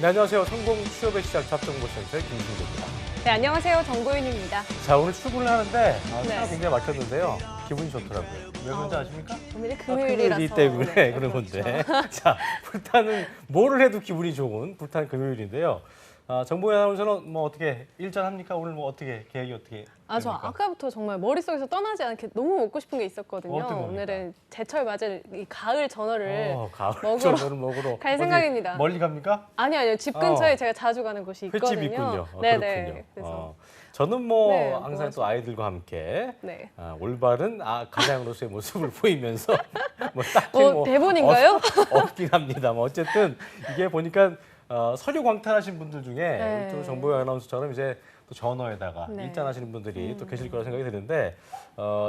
네, 안녕하세요. 성공 취업의 시작 잡정보센터의 김승재입니다. 네, 안녕하세요. 정보윤입니다. 자, 오늘 출근을 하는데 차가 네. 굉장히 막혔는데요. 기분이 좋더라고요. 왜 그런지 아십니까? 오늘이 금요일이기 금요일이라서. 때문에 네, 그런 건데. 그렇죠. 자, 불타는 뭐를 해도 기분이 좋은 불타는 금요일인데요. 정보현 아나운서는 뭐 어떻게 일전합니까? 오늘 뭐 어떻게 계획이 어떻게 저 됩니까? 아까부터 정말 머릿속에서 떠나지 않게 너무 먹고 싶은 게 있었거든요. 어떤 겁니까? 오늘은 제철 맞을 이 가을 전어를 가을 먹으러 전어를 먹으러 갈 어디 생각입니다. 멀리 갑니까? 아니요. 집 근처에 제가 자주 가는 곳이 있거든요. 횟집이 있군요. 네네. 그렇군요. 그래서 저는 뭐 네, 항상 뭐 또 아이들과 함께 네. 올바른 가장으로서의 모습을 보이면서 뭐 딱히 뭐 대본인가요? 없긴 합니다. 뭐 어쨌든 이게 보니까 서류 광탈하신 분들 중에 네. 또 정보영 아나운서처럼 이제 또 전어에다가 네. 일잔하시는 분들이 또 계실 거라 생각이 드는데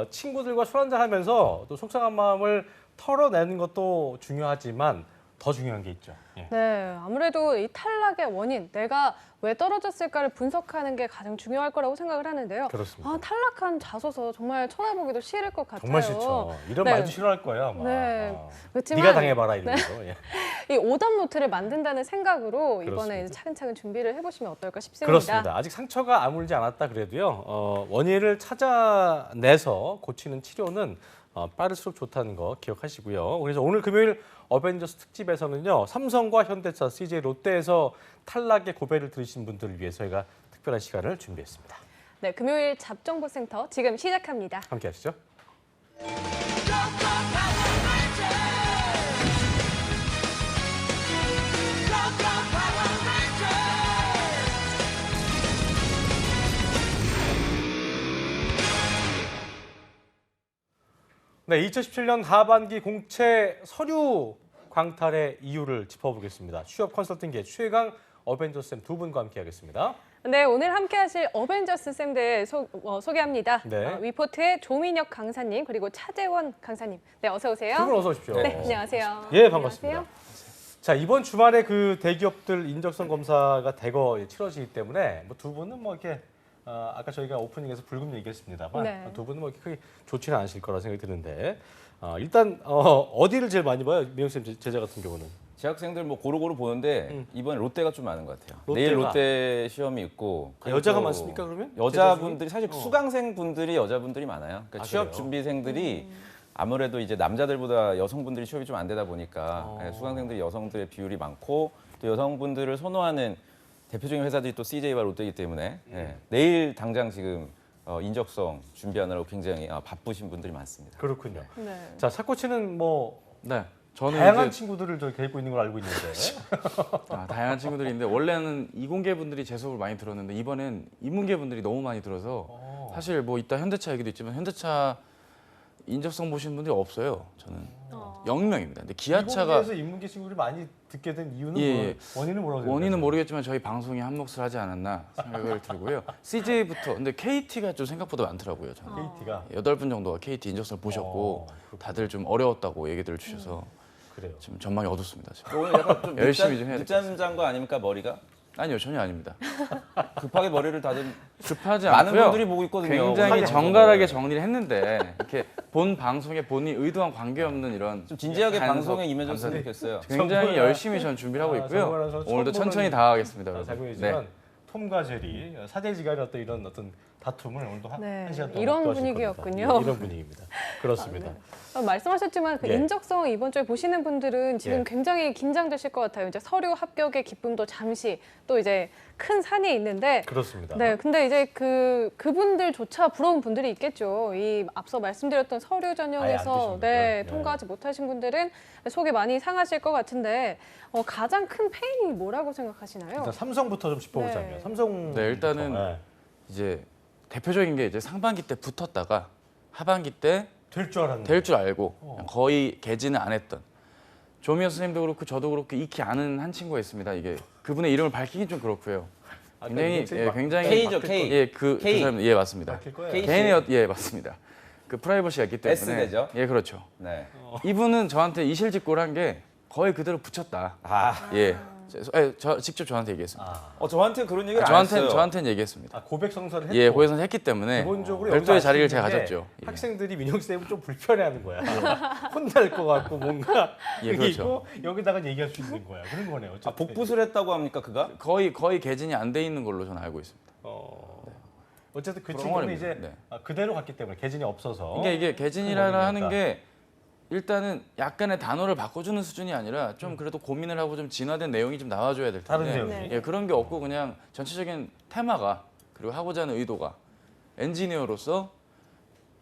친구들과 술 한잔 하면서 또 속상한 마음을 털어내는 것도 중요하지만 더 중요한 게 있죠. 예. 네, 아무래도 이 탈락의 원인, 내가 왜 떨어졌을까를 분석하는 게 가장 중요할 거라고 생각을 하는데요. 그렇습니다. 탈락한 자소서 정말 쳐다보기도 싫을 것 같아요. 정말 싫죠. 이런 네. 말도 싫어할 거예요, 아마. 네. 그렇지만 네가 당해봐라 이러면서. 예. 이 오답 노트를 만든다는 생각으로 이번에 그렇습니다. 이제 차근차근 준비를 해보시면 어떨까 싶습니다. 그렇습니다. 아직 상처가 아물지 않았다 그래도요. 원인을 찾아내서 고치는 치료는 빠를수록 좋다는 거 기억하시고요. 그래서 오늘 금요일 어벤져스 특집에서는요. 삼성과 현대차, CJ, 롯데에서 탈락의 고배를 들으신 분들을 위해 저희가 특별한 시간을 준비했습니다. 네, 금요일 잡정보센터 지금 시작합니다. 함께 하시죠. 네, 2017년 하반기 공채 서류 광탈의 이유를 짚어보겠습니다. 취업 컨설팅계 최강 어벤져스 쌤 두 분과 함께하겠습니다. 네, 오늘 함께하실 어벤져스 쌤들 소개합니다. 네. 위포트의 조민혁 강사님 그리고 차재원 강사님. 네, 어서 오세요. 두 분 어서 오십시오. 네, 안녕하세요. 예, 반갑습니다. 안녕하세요. 자, 이번 주말에 그 대기업들 인적성 검사가 대거 치러지기 때문에 뭐 두 분은 뭐 이렇게 아까 저희가 오프닝에서 불금 얘기했습니다만 네. 두 분은 뭐 이렇게 크게 좋지는 않으실 거라 생각이 드는데 일단 어디를 제일 많이 봐요? 미영 쌤 제자 같은 경우는. 재학생들 뭐 고루고루 보는데 이번에 롯데가 좀 많은 것 같아요. 롯데가? 내일 롯데 시험이 있고 여자가 또 많습니까, 그러면? 여자분들이 사실 수강생 분들이 여자분들이 많아요. 그러니까 취업 그래요? 준비생들이 아무래도 이제 남자들보다 여성분들이 취업이 좀 안 되다 보니까 어. 수강생들이 여성들의 비율이 많고 또 여성분들을 선호하는 대표적인 회사들이 또 CJ와 롯데이기 때문에 내일 당장 지금 인적성 준비하느라고 굉장히 바쁘신 분들이 많습니다. 그렇군요. 네. 자, 사코치는 뭐 네, 저는 다양한 이제 친구들을 저 데리고 있는 걸 알고 있는데. 다양한 친구들이 있는데 원래는 이공계 분들이 제 수업을 많이 들었는데 이번엔 인문계 분들이 너무 많이 들어서 사실 뭐 이따 현대차 얘기도 있지만 현대차 인적성 보시는 분들이 없어요. 저는 0명입니다. 근데 기아차가 이공계에서 인문계 친구들이 많이 듣게 된 이유는 예. 원인은 뭐라고 생각하세요? 원인은 모르겠지만 저희 방송이 한 몫을 하지 않았나 생각을 들고요. CJ부터 근데 KT가 좀 생각보다 많더라고요. 저는 KT가 8분 정도가 KT 인적성을 보셨고 다들 좀 어려웠다고 얘기들을 주셔서 그래요. 지금 전망이 어둡습니다. 지금. 오늘 약간 좀 열심히 좀 해야 될 것 늦잠 잔 거 아닙니까 머리가? 아니요, 전혀 아닙니다. 급하게 머리를 다들 급하지 많은 않고요. 분들이 보고 있거든요. 굉장히 오늘 정갈하게 방송을. 정리를 했는데 이렇게 본 방송에 본인 의도한 관계없는 이런 좀 진지하게 간섭, 방송에 임해줬으면 감사드립니다. 좋겠어요. 굉장히 정말- 열심히 전 준비를 하고 있고요. 정말 처음 오늘도 천천히 보는 다가가겠습니다. 여러분. 작품이지만 네. 톰과 제리 사제지간의 어떤 이런 어떤 다툼을 오늘도 네, 한 시간 동안 이런 목도하실 분위기였군요. 겁니다. 예, 이런 분위기입니다. 그렇습니다. 말씀하셨지만 그 예. 인적성 이번 주에 보시는 분들은 지금 예. 굉장히 긴장되실 것 같아요. 이제 서류 합격의 기쁨도 잠시 또 이제 큰 산이 있는데 그렇습니다. 네, 근데 이제 그분들조차 부러운 분들이 있겠죠. 이 앞서 말씀드렸던 서류 아예 안 전형에서 되신 네, 분들. 통과하지 못하신 분들은 속이 많이 상하실 것 같은데 가장 큰 페인이 뭐라고 생각하시나요? 일단 삼성부터 좀 짚어보자면 네. 삼성. 네, 일단은 이제 대표적인 게 이제 상반기 때 붙었다가 하반기 때 될 줄 알았는데. 될 줄 알고 그냥 거의 개진을 안 했던 조미연 선생님도 그렇고 저도 그렇고 익히 아는 한 친구가 있습니다. 이게 그분의 이름을 밝히긴 좀 그렇고요. 굉장히 굉장히 K죠, K. 그 K. 사람 맞습니다. 막힐 거예요. K. 개인의 맞습니다. 그 프라이버시가 있기 때문에 S대죠? 그렇죠. 네. 이분은 저한테 이실직고를 한 게 거의 그대로 붙였다. 아, 예. 저 직접 저한테 얘기했습니다. 저한테 그런 얘기를 안 했어요. 저한테는 얘기했습니다. 고백 성사를 했고 예, 고해선 했기 때문에 기본적으로 별도의 여기서 자리를 알 수 제가 있는 게 가졌죠. 예. 학생들이 민영 쌤을 좀 불편해하는 거야. 혼날 것 같고 뭔가 예, 그게 그렇죠. 있고 여기다가 얘기할 수 있는 거야. 그런 거네요. 어쨌든. 복붙을 했다고 합니까 그가? 거의 개진이 안 돼 있는 걸로 저는 알고 있습니다. 어쨌든 그 그런 친구는 말입니다. 이제 네. 그대로 갔기 때문에 개진이 없어서. 그러니까 이게 개진이라 그런 하는 거니까. 게 일단은 약간의 단어를 바꿔주는 수준이 아니라 좀 그래도 고민을 하고 좀 진화된 내용이 좀 나와줘야 될 텐데 다른 내용이. 네. 예, 그런 게 없고 그냥 전체적인 테마가 그리고 하고자 하는 의도가 엔지니어로서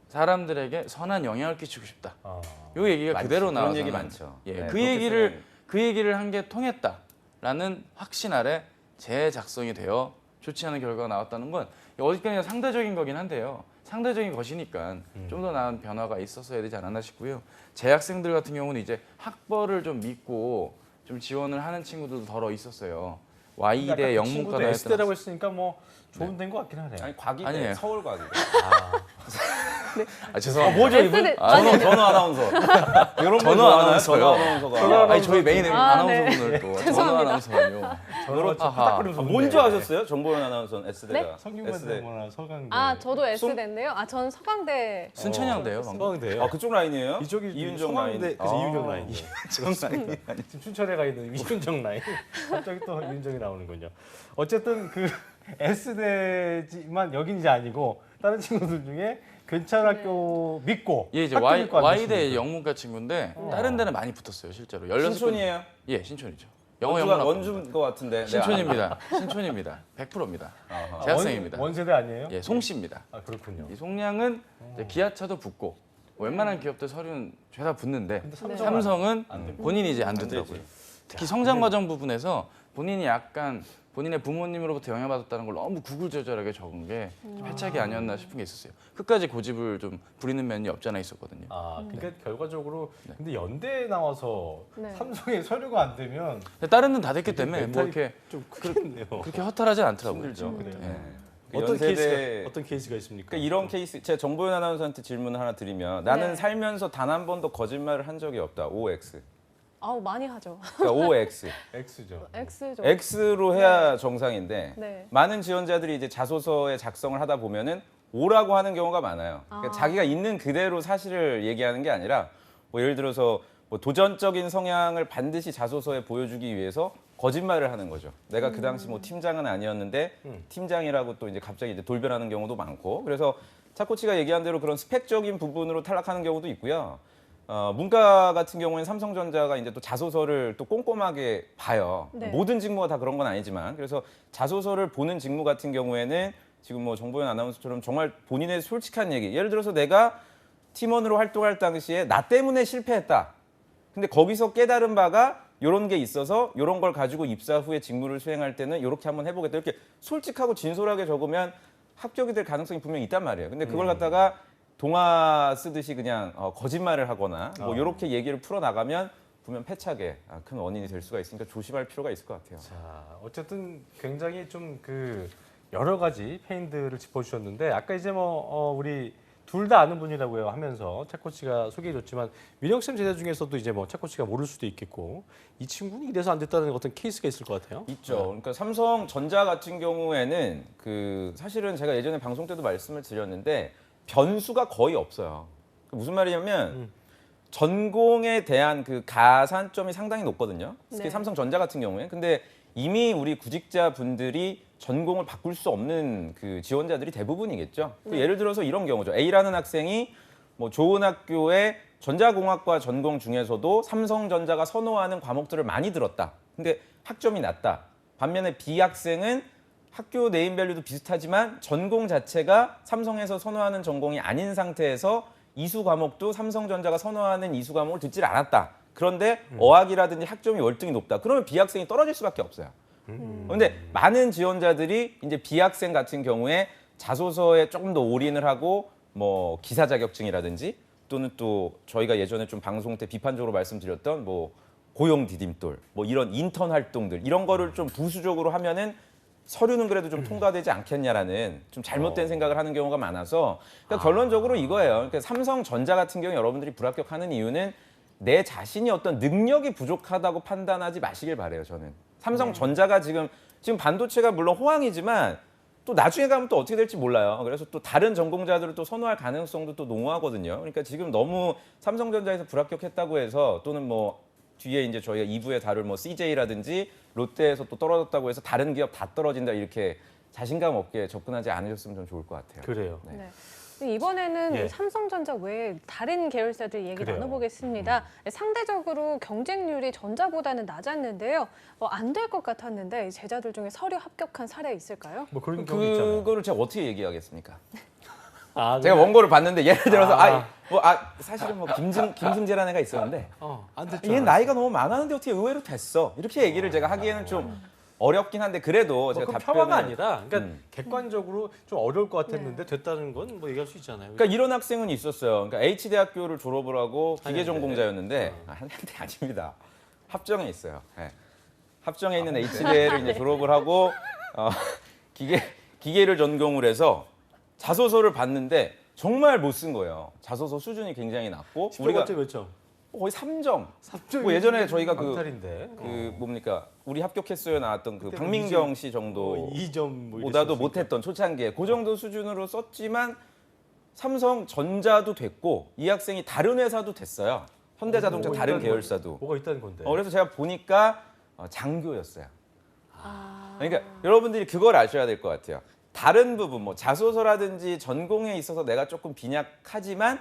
사람들에게 선한 영향을 끼치고 싶다. 아. 요 얘기가 많지. 그대로 그런 나와서 얘기 많죠. 예, 네, 그 그렇게 얘기를 그 얘기를 한 게 통했다라는 확신 아래 재작성이 되어 좋지 않은 결과가 나왔다는 건 어디까지나 상대적인 거긴 한데요. 상대적인 것이니까 좀 더 나은 변화가 있었어야 되지 않았나 싶고요. 재학생들 같은 경우는 이제 학벌을 좀 믿고 좀 지원을 하는 친구들도 덜어 있었어요. Y대 영문과다 S대라고 했으니까 뭐 좋은 데인 것 같긴 하네. 아니 과기대, 아니에요. 서울 과기대. 죄송합니다. 뭐죠 이분? S대 전호 아나운서. 이런 전호 거 아나운서요. 전호 아나운서가. 아니 저희 메인 아나운서 네. 분을 또 전화 죄송합니다. 아나운서는요. 저런 아하. 뭔지 아셨어요? 정보현 아나운서는 S대가. 네? 성균관대 뭐나 서강대. 아 저도 S대인데요. 전 서강대. 순천향대요. 방금. 서강대요. 아 그쪽 라인이에요? 이쪽이 이윤정 서강대, 라인. 그래서 아. 이윤정 라인. 지금 춘천에 가 있는 이윤정 라인. 갑자기 또 이윤정이 나오는군요. 어쨌든 그 S대지만 여긴 이제 아니고 다른 친구들 중에 괜찮은 학교 믿고 예, 이제 학교 믿고 앉은 Y대 친구들. 영문과 친구인데 다른 데는 많이 붙었어요, 실제로. 16군. 신촌이에요? 예, 신촌이죠. 영어 원주가 영문학과. 원주인 것 같은데. 신촌입니다. 신촌입니다. 100%입니다. 아하. 재학생입니다. 원세대 아니에요? 예, 송씨입니다. 아 그렇군요. 이 송량은 이제 기아차도 붙고 웬만한 기업들 서류는 죄다 붙는데 삼성은 삼성은 안 되고. 본인이 이제 안 되더라고요. 특히 성장 과정 부분에서 본인이 약간 본인의 부모님으로부터 영향받았다는 걸 너무 구구절절하게 적은 게 패착이 아니었나 싶은 게 있었어요. 끝까지 고집을 좀 부리는 면이 없지 않아 있었거든요. 아 그러니까 결과적으로 근데 연대에 나와서 네. 삼성에 서류가 안 되면 근데 다른 데는 다 됐기 때문에 뭐 멘탈이 이렇게 좀 크겠네요. 그렇게 허탈하지 않더라고요. 힘들죠. 그래요. 네. 어떤 연세대- 케이스가 어떤 케이스가 있습니까? 그러니까 이런 케이스 제가 정보현 아나운서한테 질문을 하나 드리면 나는 네. 살면서 단 한 번도 거짓말을 한 적이 없다. OX. 아우 많이 하죠. 그러니까 OX. X죠. X죠. X로 해야 정상인데 네. 많은 지원자들이 이제 자소서에 작성을 하다 보면은 O라고 하는 경우가 많아요. 그러니까 아. 자기가 있는 그대로 사실을 얘기하는 게 아니라 뭐 예를 들어서 뭐 도전적인 성향을 반드시 자소서에 보여주기 위해서 거짓말을 하는 거죠. 내가 그 당시 뭐 팀장은 아니었는데 팀장이라고 또 이제 갑자기 이제 돌변하는 경우도 많고 그래서 차코치가 얘기한 대로 그런 스펙적인 부분으로 탈락하는 경우도 있고요. 문과 같은 경우에는 삼성전자가 이제 또 자소서를 또 꼼꼼하게 봐요. 네. 모든 직무가 다 그런 건 아니지만 그래서 자소서를 보는 직무 같은 경우에는 지금 뭐 정보현 아나운서처럼 정말 본인의 솔직한 얘기. 예를 들어서 내가 팀원으로 활동할 당시에 나 때문에 실패했다. 근데 거기서 깨달은 바가 이런 게 있어서 이런 걸 가지고 입사 후에 직무를 수행할 때는 이렇게 한번 해보겠다. 이렇게 솔직하고 진솔하게 적으면 합격이 될 가능성이 분명히 있단 말이에요. 근데 그걸 갖다가 동화 쓰듯이 그냥 거짓말을 하거나 뭐 이렇게 얘기를 풀어나가면 분명 패착에 큰 원인이 될 수가 있으니까 조심할 필요가 있을 것 같아요. 자, 어쨌든 굉장히 좀 그 여러 가지 페인들을 짚어주셨는데 아까 이제 뭐 우리 둘 다 아는 분이라고요 하면서 차 코치가 소개해줬지만 민영 쌤 제자 중에서도 이제 뭐 차 코치가 모를 수도 있겠고 이 친구는 이래서 안 됐다는 어떤 케이스가 있을 것 같아요. 있죠. 그러니까 삼성전자 같은 경우에는 그 사실은 제가 예전에 방송 때도 말씀을 드렸는데 변수가 거의 없어요. 무슨 말이냐면 전공에 대한 그 가산점이 상당히 높거든요. 특히 네. 삼성전자 같은 경우에. 근데 이미 우리 구직자 분들이 전공을 바꿀 수 없는 그 지원자들이 대부분이겠죠. 예를 들어서 이런 경우죠. A라는 학생이 뭐 좋은 학교에 전자공학과 전공 중에서도 삼성전자가 선호하는 과목들을 많이 들었다. 근데 학점이 낮다. 반면에 B 학생은 학교 네임밸류도 비슷하지만 전공 자체가 삼성에서 선호하는 전공이 아닌 상태에서 이수 과목도 삼성전자가 선호하는 이수 과목을 듣질 않았다. 그런데 어학이라든지 학점이 월등히 높다. 그러면 B 학생이 떨어질 수밖에 없어요. 그런데 많은 지원자들이 이제 B 학생 같은 경우에 자소서에 조금 더 올인을 하고 뭐 기사 자격증이라든지 또는 또 저희가 예전에 좀 방송 때 비판적으로 말씀드렸던 뭐 고용 디딤돌 뭐 이런 인턴 활동들 이런 거를 좀 부수적으로 하면은 서류는 그래도 좀 통과되지 않겠냐라는 좀 잘못된 생각을 하는 경우가 많아서 그러니까 결론적으로 이거예요. 그러니까 삼성전자 같은 경우 여러분들이 불합격하는 이유는 내 자신이 어떤 능력이 부족하다고 판단하지 마시길 바래요. 저는 삼성전자가 지금 반도체가 물론 호황이지만 또 나중에 가면 또 어떻게 될지 몰라요. 그래서 또 다른 전공자들을 또 선호할 가능성도 또 농후하거든요. 그러니까 지금 너무 삼성전자에서 불합격했다고 해서 또는 뭐 뒤에 이제 저희가 2부에 다룰 뭐 CJ라든지 롯데에서 또 떨어졌다고 해서 다른 기업 다 떨어진다 이렇게 자신감 없게 접근하지 않으셨으면 좀 좋을 것 같아요. 그래요. 네. 이번에는 예. 삼성전자 외에 다른 계열사들 얘기 그래요. 나눠보겠습니다. 상대적으로 경쟁률이 전자보다는 낮았는데요. 안 될 것 같았는데 제자들 중에 서류 합격한 사례 있을까요? 뭐 그런 경우 있잖아요. 그거를 제가 어떻게 얘기하겠습니까? 아, 제가 그래? 원고를 봤는데 예를 들어서 사실은 뭐 김승재라는 애가 있었는데 안 됐죠. 얘 나이가 너무 많았는데 어떻게 의외로 됐어? 이렇게 얘기를 제가 하기에는 좀 어렵긴 한데 그래도 제가 그럼 답변을 평화가 아니라, 그러니까 객관적으로 좀 어려울 것 같았는데 됐다는 건 뭐 얘기할 수 있잖아요. 그러니까 이런 학생은 있었어요. 그러니까 H대학교를 졸업을 하고 한양대. 기계전공자였는데 한양대 아닙니다. 합정에 있어요. 네. 합정에 있는 H대를 이제 졸업을 하고 기계를 전공을 해서 자소서를 봤는데 정말 못 쓴 거예요. 자소서 수준이 굉장히 낮고 우리가 우리가 몇 점? 거의 3점. 3점. 뭐 예전에 저희가 강탈인데. 뭡니까? 우리 합격했어요 나왔던 그 박민경 씨 정도 2점 뭐 보다도 이랬었으니까. 못했던 초창기에 그 정도 수준으로 썼지만 삼성전자도 됐고 이 학생이 다른 회사도 됐어요. 현대자동차 뭐가 다른 있다는 계열사도. 뭐가 있다는 건데. 그래서 제가 보니까 장교였어요. 그러니까 여러분들이 그걸 아셔야 될 것 같아요. 다른 부분 뭐 자소서라든지 전공에 있어서 내가 조금 빈약하지만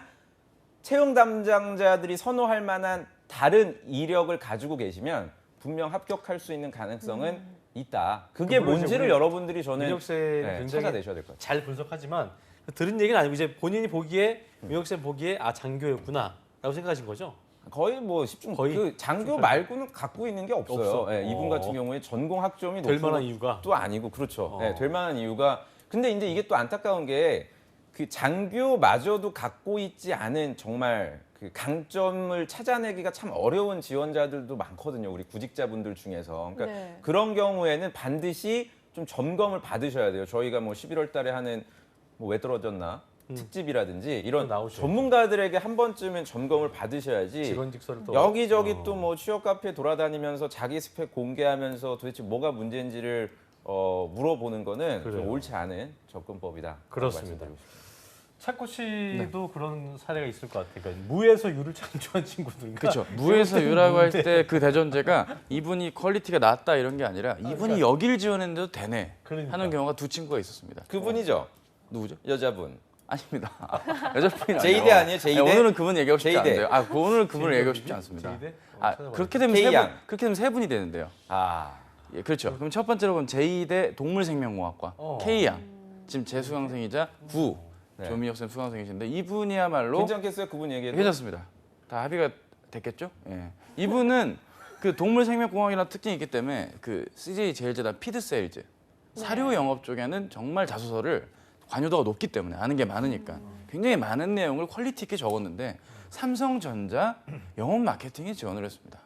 채용 담당자들이 선호할 만한 다른 이력을 가지고 계시면 분명 합격할 수 있는 가능성은 있다. 그게 물론 이제 뭔지를 우리 여러분들이 저는 민혁쌤 굉장히 찾아내셔야 될 것 같아요. 잘 분석하지만 들은 얘기는 아니고 이제 본인이 보기에 민혁쌤 보기에 장교였구나라고 생각하신 거죠? 거의 뭐 10중 거의 그 장교 말고는 갖고 있는 게 없어요. 없어. 예, 이분 같은 경우에 전공 학점이 될 높은 만한 이유가 또 아니고 그렇죠. 어. 예, 될 만한 이유가 근데 이제 이게 또 안타까운 게 그 장교마저도 갖고 있지 않은 정말 그 강점을 찾아내기가 참 어려운 지원자들도 많거든요. 우리 구직자분들 중에서. 그러니까 네. 그런 경우에는 반드시 좀 점검을 받으셔야 돼요. 저희가 뭐 11월 달에 하는 뭐 왜 떨어졌나 특집이라든지 이런 나오셔야죠. 전문가들에게 한 번쯤은 점검을 받으셔야지 직원직서를 또 여기저기 또 뭐 취업 카페 돌아다니면서 자기 스펙 공개하면서 도대체 뭐가 문제인지를 물어보는 거는 좀 그래요. 옳지 않은 접근법이다. 그렇습니다. 차코 씨도 네. 그런 사례가 있을 것 같아요. 그러니까 무에서 유를 창조한 친구들. 그렇죠. 무에서 유라고 할 때 그 대전제가 이분이 퀄리티가 낮다 이런 게 아니라 이분이 여길 지원했는데도 되네 그러니까. 하는 경우가 두 친구가 있었습니다. 그분이죠. 누구죠? 여자분. 아닙니다. 여자분이 제이대 아니에요? 제이대? 오늘은 그분 얘기하고 싶지 제이대. 않은데요. 오늘은 그분을 제이대 얘기하고 싶지 어디지? 않습니다. 제이대? 찾아봐야겠다. 그렇게 되면 세 분이 되는데요. 아. 예, 그렇죠. 그럼 첫 번째로 보면 제2대 동물생명공학과 K양 지금 제 수강생이자 구 네. 조민혁 쌤 수강생이신데 이분이야말로 괜찮겠어요? 그분 얘기해도? 괜찮습니다. 다 합의가 됐겠죠? 예. 이분은 그 동물생명공학이라는 특징이 있기 때문에 그 CJ 제일제단 피드세일즈 사료 영업 쪽에는 정말 자소서를 관여도가 높기 때문에 아는 게 많으니까 굉장히 많은 내용을 퀄리티 있게 적었는데 삼성전자 영업 마케팅에 지원을 했습니다.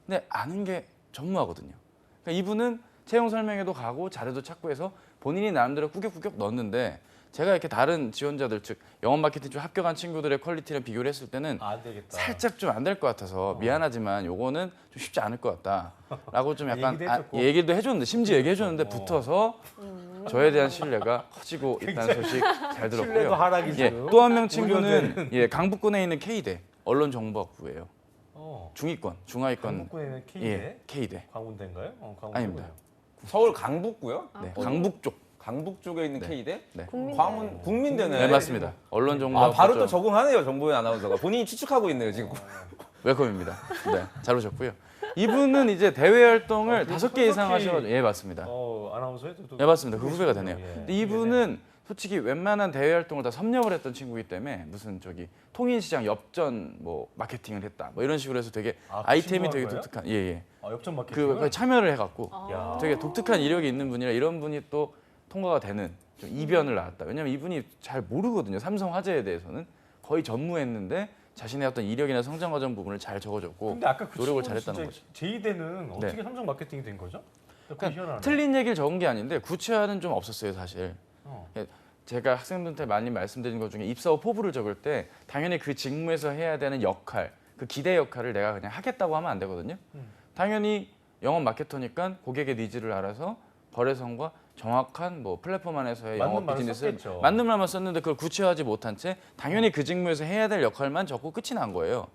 근데 아는 게 전무하거든요. 그러니까 이분은 채용 설명회도 가고 자료도 찾고 해서 본인이 나름대로 꾸역꾸역 넣었는데 제가 이렇게 다른 지원자들 즉 영업 마케팅 쪽 합격한 친구들의 퀄리티랑 비교를 했을 때는 안 되겠다. 살짝 좀 안 될 것 같아서 미안하지만 요거는 좀 쉽지 않을 것 같다라고 좀 약간 얘기도 해줬고. 얘기도 해줬는데 심지어 얘기해줬는데 붙어서 저에 대한 신뢰가 커지고 있다는 소식 잘 신뢰도 들었고요. 하락이 예, 지금 또 한 명 친구는 우려되는. 예, 강북군에 있는 K대 언론정보학부예요. 어. 중위권, 중하위권 강북구에 있는 K대 예, K대 광운대인가요? 강운대 아닙니다. 서울 강북구요? 네, 강북 쪽. 강북 쪽에 있는 네. K대? 네. 광운 국민대네. 네, 맞습니다. 언론정보학부 아, 바로 또 쪽. 적응하네요. 정보현 아나운서가. 본인이 추측하고 있네요, 지금. 웰컴입니다. 네, 잘 오셨고요. 이분은 이제 대외 활동을 그래도 5개 이상 손석희- 하셔가지고 예 맞습니다. 아나운서에도 또 네 맞습니다. 그 후배가 되네요. 예. 근데 이분은 솔직히 웬만한 대외 활동을 다 섭렵을 했던 친구이기 때문에 무슨 저기 통인시장 엽전 뭐 마케팅을 했다 뭐 이런 식으로 해서 되게 그 아이템이 친구가 되게 거예요? 독특한 예예 역전 마케팅을 그 참여를 해갖고 야. 되게 독특한 이력이 있는 분이라 이런 분이 또 통과가 되는 좀 이변을 낳았다. 왜냐면 이분이 잘 모르거든요. 삼성 화재에 대해서는 거의 전무했는데 자신의 어떤 이력이나 성장 과정 부분을 잘 적어줬고 근데 아까 그 노력을 친구는 잘했다는 진짜 거죠. 제2대는 어떻게 삼성 마케팅이 된 거죠? 그러니까 틀린 얘기를 적은 게 아닌데 구체화는 좀 없었어요 사실. 예, 제가 학생들한테 많이 말씀드린 것 중에 입사 후 포부를 적을 때 당연히 그 직무에서 해야 되는 역할, 그 기대 역할을 내가 그냥 하겠다고 하면 안 되거든요. 당연히 영업 마케터니까 고객의 니즈를 알아서 거래선과 정확한 뭐 플랫폼 안에서의 맞는 영업 말을 비즈니스를 썼겠죠. 맞는 말만 썼는데 그걸 구체화하지 못한 채 당연히 그 직무에서 해야 될 역할만 적고 끝이 난 거예요.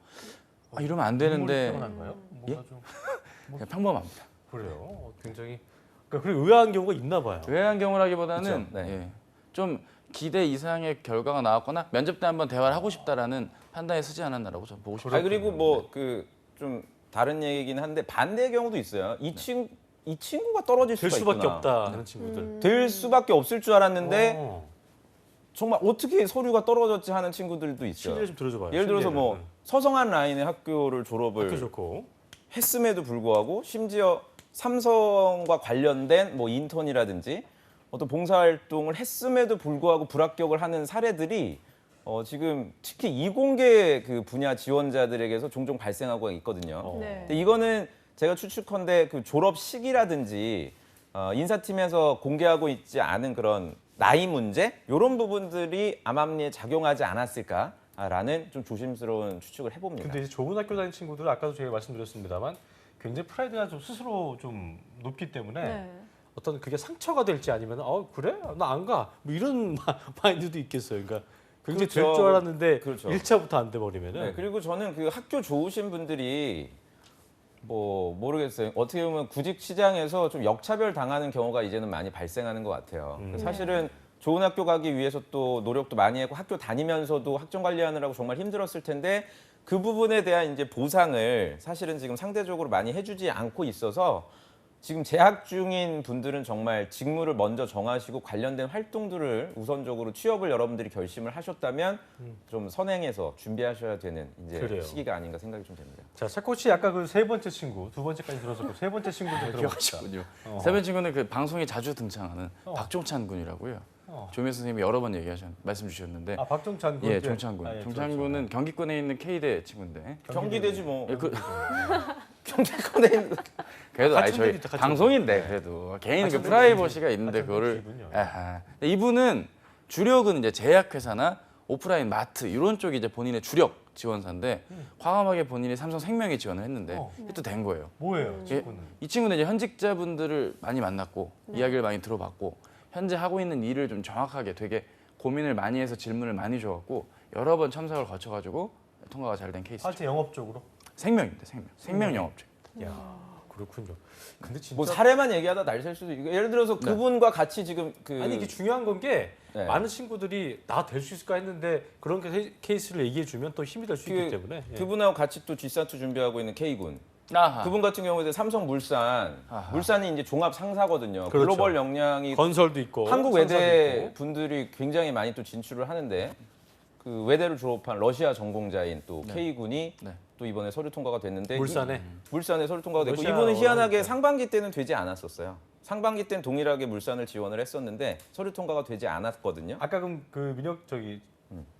아, 이러면 안 되는데 눈물이 피어난 거예요? 뭔가 좀 그냥 평범합니다. 그래요. 굉장히 그러니까 그리고 의아한 경우가 있나 봐요. 의아한 경우라기보다는 그쵸? 네. 예, 좀 기대 이상의 결과가 나왔거나 면접 때 한번 대화를 하고 싶다라는 판단에 쓰지 않았나라고 저는 보고 싶어요. 아 그리고 뭐 그 좀 다른 얘기긴 한데 반대의 경우도 있어요. 이 친구가 떨어질 될 수가 수밖에 있구나. 없다 하는 친구들. 될 수밖에 없을 줄 알았는데 어. 정말 어떻게 서류가 떨어졌지 하는 친구들도 있어요. 실례 좀 들어줘봐요. 예를 들어서 뭐 실례를. 서성한 라인의 학교를 졸업을 학교 좋고 했음에도 불구하고 심지어 삼성과 관련된 뭐 인턴이라든지 어떤 봉사활동을 했음에도 불구하고 불합격을 하는 사례들이 지금 특히 이공계 그 분야 지원자들에게서 종종 발생하고 있거든요. 네. 근데 이거는 제가 추측컨대 그 졸업 시기라든지 인사팀에서 공개하고 있지 않은 그런 나이 문제 이런 부분들이 암암리에 작용하지 않았을까라는 좀 조심스러운 추측을 해봅니다. 근데 이제 좋은 학교 다니는 친구들은 아까도 제가 말씀드렸습니다만 굉장히 프라이드가 좀 스스로 좀 높기 때문에 네. 어떤 그게 상처가 될지 아니면 그래? 나 안 가. 뭐 이런 마인드도 있겠어요. 그러니까 굉장히 그렇죠. 될 줄 알았는데 그렇죠. 1차부터 안 돼 버리면은 네, 그리고 저는 그 학교 좋으신 분들이 뭐 모르겠어요. 어떻게 보면 구직 시장에서 좀 역차별 당하는 경우가 이제는 많이 발생하는 것 같아요. 사실은 좋은 학교 가기 위해서 또 노력도 많이 했고 학교 다니면서도 학점 관리하느라고 정말 힘들었을 텐데 그 부분에 대한 이제 보상을 사실은 지금 상대적으로 많이 해주지 않고 있어서 지금 재학 중인 분들은 정말 직무를 먼저 정하시고 관련된 활동들을 우선적으로 취업을 여러분들이 결심을 하셨다면 좀 선행해서 준비하셔야 되는 이제 그래요. 시기가 아닌가 생각이 좀 됩니다. 자, 차코치 아까 그 세 번째 친구, 두 번째까지 들었었고 세 번째 친구도 들어봅시다. 기억하시군요. 세븐 친구는 그 방송에 자주 등장하는 박종찬 군이라고요. 조미애 선생님이 여러 번 말씀 주셨는데 박종찬 군. 예, 종찬군. 아, 예, 종찬군은 경기권에 있는 K대 친구인데 경기대지 뭐. 예, 그, 경기권에 있는 그래도 같은 저희 데니까 같은 방송인데 그래도 개인 그 같은 프라이버시가 있는데 같은 그거를 데이군요. 아하. 근데 이분은 주력은 이제 제약회사나 오프라인 마트 이런 쪽이 이제 본인의 주력 지원사인데 과감하게 본인이 삼성생명에 지원을 했는데 이게 또 된 거예요. 뭐예요, 예, 친구는? 이 친구는 이제 현직자분들을 많이 만났고 이야기를 많이 들어봤고 현재 하고 있는 일을 좀 정확하게 되게 고민을 많이 해서 질문을 많이 줘갖고 여러 번 첨삭을 거쳐가지고 통과가 잘 된 케이스. 실제 영업적으로? 생명입니다, 생명 영업적. 야, 그렇군요. 근데 진짜 뭐 사례만 얘기하다 날 셀 수도 있고 예를 들어서 그분과 같이 지금 그 아니 이게 중요한 건 게 네. 많은 친구들이 나 될 수 있을까 했는데 그런 케이스를 얘기해 주면 또 힘이 될 수 있기 그 때문에 예. 그분하고 같이 또 G사트 준비하고 있는 K군. 아하. 그분 같은 경우에 삼성물산, 아하. 물산이 이제 종합 상사거든요. 그렇죠. 글로벌 역량이 건설도 있고 한국 상사도 외대 있고. 분들이 굉장히 많이 또 진출을 하는데 그 외대를 졸업한 러시아 전공자인 또 K군이 네. 또 이번에 서류 통과가 됐는데 물산에 물산에 서류 통과가 됐고 러시아 이분은 희한하게 어라니까. 상반기 때는 되지 않았었어요. 상반기 때는 동일하게 물산을 지원을 했었는데 서류 통과가 되지 않았거든요. 아까 그 민혁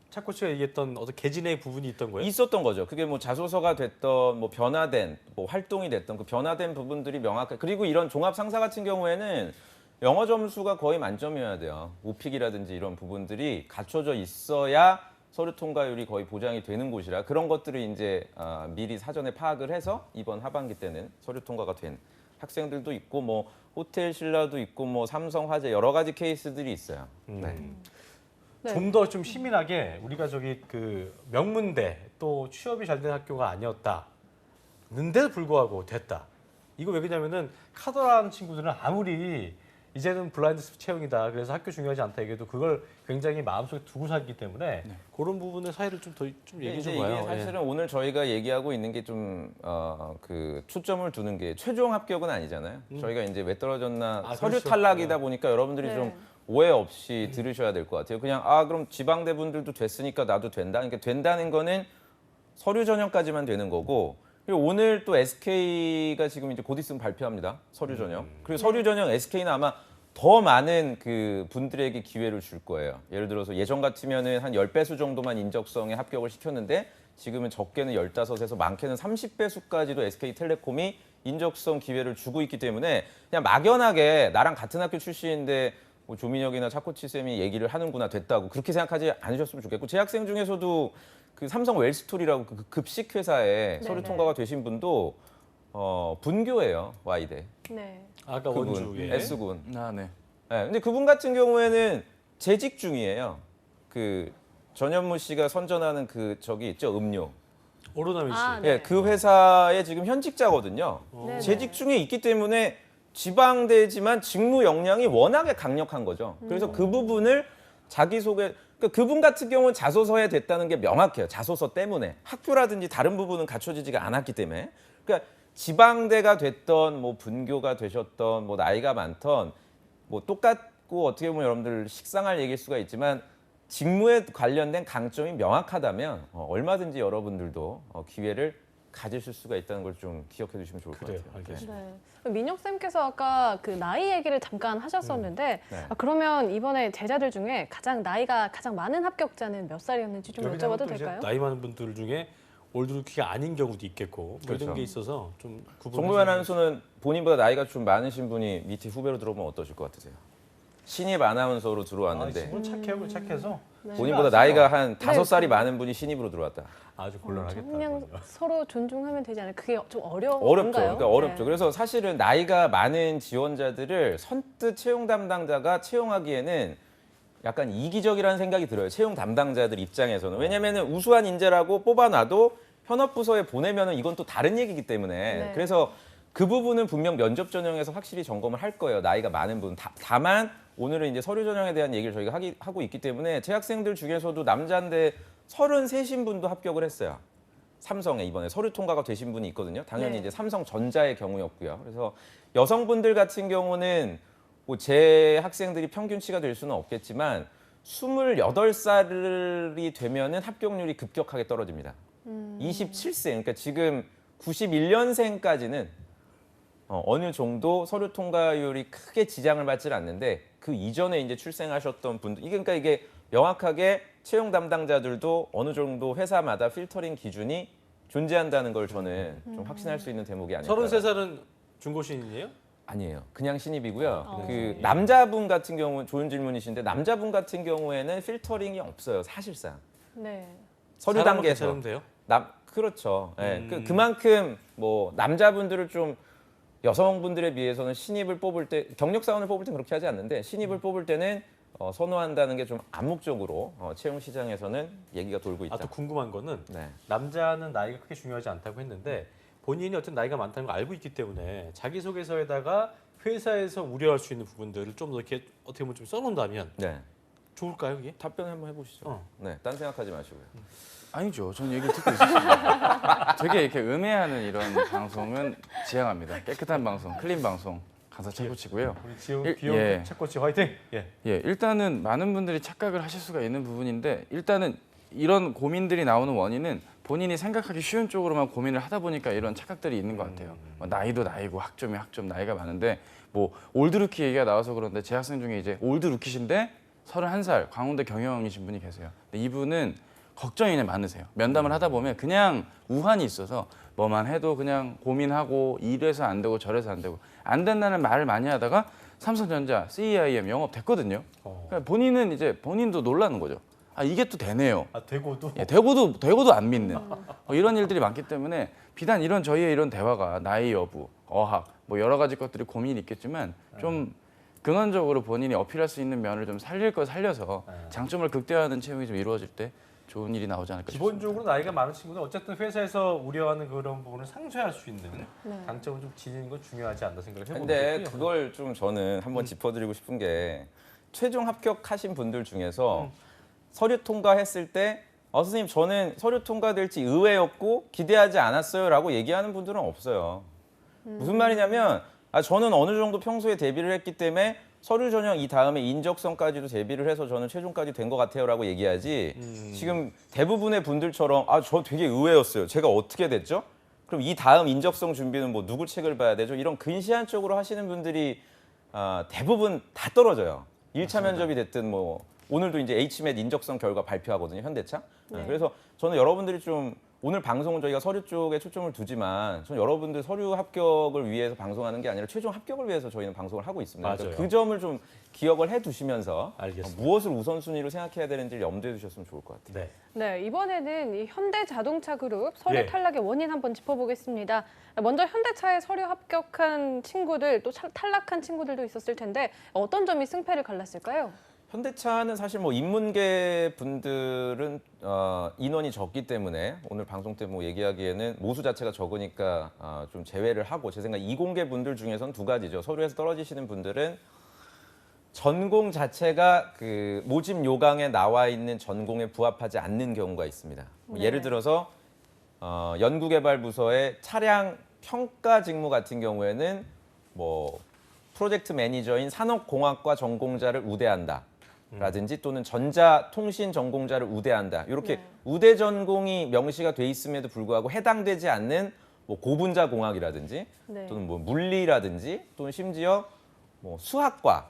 차코치가 얘기했던 어떤 개진의 부분이 있던 거예요? 있었던 거죠. 그게 뭐 자소서가 됐던 뭐 변화된 뭐 활동이 됐던 그 변화된 부분들이 명확하게 그리고 이런 종합 상사 같은 경우에는 영어 점수가 거의 만점이어야 돼요. 오픽이라든지 이런 부분들이 갖춰져 있어야 서류 통과율이 거의 보장이 되는 곳이라 그런 것들을 이제 미리 사전에 파악을 해서 이번 하반기 때는 서류 통과가 된 학생들도 있고 뭐 호텔 신라도 있고 뭐 삼성화재 여러 가지 케이스들이 있어요. 네. 네. 좀 더 좀 시민하게 우리가 그 명문대 또 취업이 잘 된 학교가 아니었다는데도 불구하고 됐다. 이거 왜 그러냐면은 카더라는 친구들은 아무리 이제는 블라인드 채용이다. 그래서 학교 중요하지 않다 얘기해도 그걸 굉장히 마음속에 두고 살기 때문에 그런 부분의 사이를 좀 얘기해 이제 줘 봐요. 이게 사실은 오늘 저희가 얘기하고 있는 게 좀 그 초점을 두는 게 최종 합격은 아니잖아요. 저희가 이제 왜 떨어졌나 서류 그렇죠. 탈락이다 보니까 여러분들이 네. 좀 오해 없이 들으셔야 될 것 같아요. 그냥 그럼 지방대 분들도 됐으니까 나도 된다. 그러니까 된다는 거는 서류 전형까지만 되는 거고 그리고 오늘 또 SK가 지금 이제 곧 있으면 발표합니다. 서류 전형. 그리고 서류 전형 SK는 아마 더 많은 그 분들에게 기회를 줄 거예요. 예를 들어서 예전 같으면은 한 10배수 정도만 인적성에 합격을 시켰는데 지금은 적게는 15에서 많게는 30배수까지도 SK텔레콤이 인적성 기회를 주고 있기 때문에 그냥 막연하게 나랑 같은 학교 출신인데 뭐 조민혁이나 차코치 쌤이 얘기를 하는구나 됐다고 그렇게 생각하지 않으셨으면 좋겠고 제 학생 중에서도 그 삼성 웰스토리라고 그 급식 회사에 서류 네네. 통과가 되신 분도 분교예요. Y대. 네. 아까 그분 원주에 S군. 아, 네. 네, 근데 그분 같은 경우에는 재직 중이에요. 그 전현무 씨가 선전하는 그 저기 있죠, 음료. 오로나미 씨. 아, 네. 예, 그 회사의 지금 현직자거든요. 네네. 재직 중에 있기 때문에 지방대지만 직무 역량이 워낙에 강력한 거죠. 그래서 그 부분을 자기소개, 그러니까 그분 같은 경우는 자소서에 됐다는 게 명확해요. 자소서 때문에. 학교라든지 다른 부분은 갖춰지지가 않았기 때문에. 그러니까 지방대가 됐던 뭐 분교가 되셨던 뭐 나이가 많던 뭐 똑같고 어떻게 보면 여러분들 식상할 얘기일 수가 있지만 직무에 관련된 강점이 명확하다면 얼마든지 여러분들도 기회를 가지실 수가 있다는 걸 좀 기억해 두시면 좋을 것 그래요. 같아요. 알겠습니다. 네. 민혁 쌤께서 아까 그 나이 얘기를 잠깐 하셨었는데 네. 그러면 이번에 제자들 중에 나이가 가장 많은 합격자는 몇 살이었는지 좀 여기다가 여쭤봐도 또 이제 될까요? 나이 많은 분들 중에 올드루키가 아닌 경우도 있겠고 뭐 그렇죠. 이런 게 있어서 좀 송무현 아나운서는 본인보다 나이가 좀 많으신 분이 밑에 후배로 들어오면 어떠실 것 같으세요? 신입 아나운서로 들어왔는데 기분 착해요, 착해서 본인보다 나이가 한 5살이 많은 분이 신입으로 들어왔다. 아주 곤란하겠다. 그냥 서로 존중하면 되지 않아요? 그게 좀 어렵죠. 어려운가요? 그러니까 어렵죠. 네. 그래서 사실은 나이가 많은 지원자들을 선뜻 채용 담당자가 채용하기에는 약간 이기적이라는 생각이 들어요. 채용 담당자들 입장에서는. 왜냐면은 우수한 인재라고 뽑아놔도 현업부서에 보내면은 이건 또 다른 얘기이기 때문에. 네. 그래서 그 부분은 분명 면접 전형에서 확실히 점검을 할 거예요. 나이가 많은 분. 다만 오늘은 이제 서류 전형에 대한 얘기를 저희가 하고 있기 때문에 재학생들 중에서도 남자인데 33인 분도 합격을 했어요. 삼성에 이번에 서류 통과가 되신 분이 있거든요. 당연히 네. 이제 삼성전자의 경우였고요. 그래서 여성분들 같은 경우는 뭐 제 학생들이 평균치가 될 수는 없겠지만 28살이 되면은 합격률이 급격하게 떨어집니다. 27세, 그러니까 지금 91년생까지는 어느 정도 서류 통과율이 크게 지장을 받지는 않는데 그 이전에 이제 출생하셨던 분들, 그러니까 이게 명확하게 채용 담당자들도 어느 정도 회사마다 필터링 기준이 존재한다는 걸 저는 좀 확신할 수 있는 대목이 아닐까. 33살은 중고신이에요? 아니에요. 그냥 신입이고요. 어. 그 남자분 같은 경우 좋은 질문이신데 남자분 같은 경우에는 필터링이 없어요. 사실상 네. 서류 사람은 단계에서 괜찮으면 돼요? 그렇죠. 예. 그만큼 뭐 남자분들을 좀 여성분들에 비해서는 신입을 뽑을 때 경력 사원을 뽑을 땐 그렇게 하지 않는데 신입을 뽑을 때는 선호한다는 게 좀 암묵적으로 채용 시장에서는 얘기가 돌고 있다. 아, 또 궁금한 거는 네. 남자는 나이가 크게 중요하지 않다고 했는데 본인이 어떤 나이가 많다는 걸 알고 있기 때문에 자기소개서에다가 회사에서 우려할 수 있는 부분들을 좀 더 이렇게 어떻게 보면 좀 써놓는다면 네. 좋을까요, 이게? 답변 한번 해보시죠. 어. 네. 딴 생각하지 마시고요. 아니죠. 저는 얘기를 듣고 있었습니다. 되게 이렇게 음해하는 이런 방송은 지향합니다. 깨끗한 방송, 클린 방송 가서 찾고치고요. 우리 지금 예. 비용 채코치 화이팅! 예. 예, 일단은 많은 분들이 착각을 하실 수가 있는 부분인데 일단은 이런 고민들이 나오는 원인은 본인이 생각하기 쉬운 쪽으로만 고민을 하다 보니까 이런 착각들이 있는 것 같아요. 뭐 나이도 나이고 학점이 학점 나이가 많은데 뭐 올드루키 얘기가 나와서 그런데 제 학생 중에 이제 올드루키신데 31살 광운대 경영이신 분이 계세요. 근데 이분은 걱정이 그냥 많으세요. 면담을 하다 보면 그냥 우환이 있어서 뭐만 해도 그냥 고민하고 이래서 안 되고 저래서 안 되고 안 된다는 말을 많이 하다가 삼성전자, CEIM 영업 됐거든요. 그러니까 본인은 이제 본인도 놀라는 거죠. 아 이게 또 되네요. 아, 되고도 예, 되고도 안 믿는 이런 일들이 많기 때문에 비단 이런 저희의 이런 대화가 나이 여부, 어학 뭐 여러 가지 것들이 고민이 있겠지만 좀 근원적으로 본인이 어필할 수 있는 면을 좀 살릴 거 살려서 장점을 극대화하는 채용이 좀 이루어질 때 좋은 일이 나오지 않을까 싶습니다. 기본적으로 나이가 많은 친구는 어쨌든 회사에서 우려하는 그런 부분을 상쇄할 수 있는 네. 강점을 좀 지니는 건 중요하지 않나 생각을 근데 해보고요. 그걸 좀 저는 한번 짚어드리고 싶은 게 최종 합격하신 분들 중에서 서류 통과했을 때 선생님 저는 서류 통과될지 의외였고 기대하지 않았어요라고 얘기하는 분들은 없어요. 무슨 말이냐면 저는 어느 정도 평소에 대비를 했기 때문에 서류 전형 이 다음에 인적성까지도 대비를 해서 저는 최종까지 된 것 같아요라고 얘기하지 지금 대부분의 분들처럼 저 되게 의외였어요. 제가 어떻게 됐죠? 그럼 이 다음 인적성 준비는 뭐 누구 책을 봐야 되죠? 이런 근시안 쪽으로 하시는 분들이 대부분 다 떨어져요. 1차 면접이 됐든 뭐 오늘도 이제 HMET 인적성 결과 발표하거든요. 현대차. 네. 그래서 저는 여러분들이 좀 오늘 방송은 저희가 서류 쪽에 초점을 두지만 전 여러분들 서류 합격을 위해서 방송하는 게 아니라 최종 합격을 위해서 저희는 방송을 하고 있습니다. 그러니까 맞아요. 그 점을 좀 기억을 해두시면서 알겠습니다. 무엇을 우선순위로 생각해야 되는지를 염두에 두셨으면 좋을 것 같아요. 네. 네, 이번에는 이 현대자동차 그룹 서류 예. 탈락의 원인 한번 짚어보겠습니다. 먼저 현대차에 서류 합격한 친구들, 또 탈락한 친구들도 있었을 텐데 어떤 점이 승패를 갈랐을까요? 현대차는 사실 뭐 인문계 분들은 인원이 적기 때문에 오늘 방송 때 뭐 얘기하기에는 모수 자체가 적으니까 좀 제외를 하고 제 생각 이공계 분들 중에서는 두 가지죠. 서류에서 떨어지시는 분들은 전공 자체가 그 모집 요강에 나와 있는 전공에 부합하지 않는 경우가 있습니다. 네. 예를 들어서 연구개발부서의 차량 평가 직무 같은 경우에는 뭐 프로젝트 매니저인 산업공학과 전공자를 우대한다. 라든지 또는 전자통신 전공자를 우대한다. 이렇게 네. 우대 전공이 명시가 돼 있음에도 불구하고 해당되지 않는 뭐 고분자 공학이라든지 네. 또는 뭐 물리라든지 또는 심지어 뭐 수학과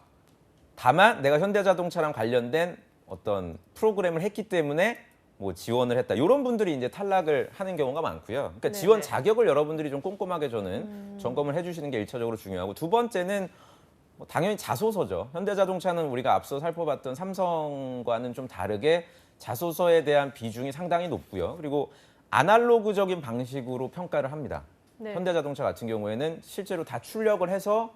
다만 내가 현대자동차랑 관련된 어떤 프로그램을 했기 때문에 뭐 지원을 했다. 이런 분들이 이제 탈락을 하는 경우가 많고요. 그러니까 네네. 지원 자격을 여러분들이 좀 꼼꼼하게 저는 점검을 해주시는 게 1차적으로 중요하고 두 번째는 뭐 당연히 자소서죠. 현대자동차는 우리가 앞서 살펴봤던 삼성과는 좀 다르게 자소서에 대한 비중이 상당히 높고요. 그리고 아날로그적인 방식으로 평가를 합니다. 네. 현대자동차 같은 경우에는 실제로 다 출력을 해서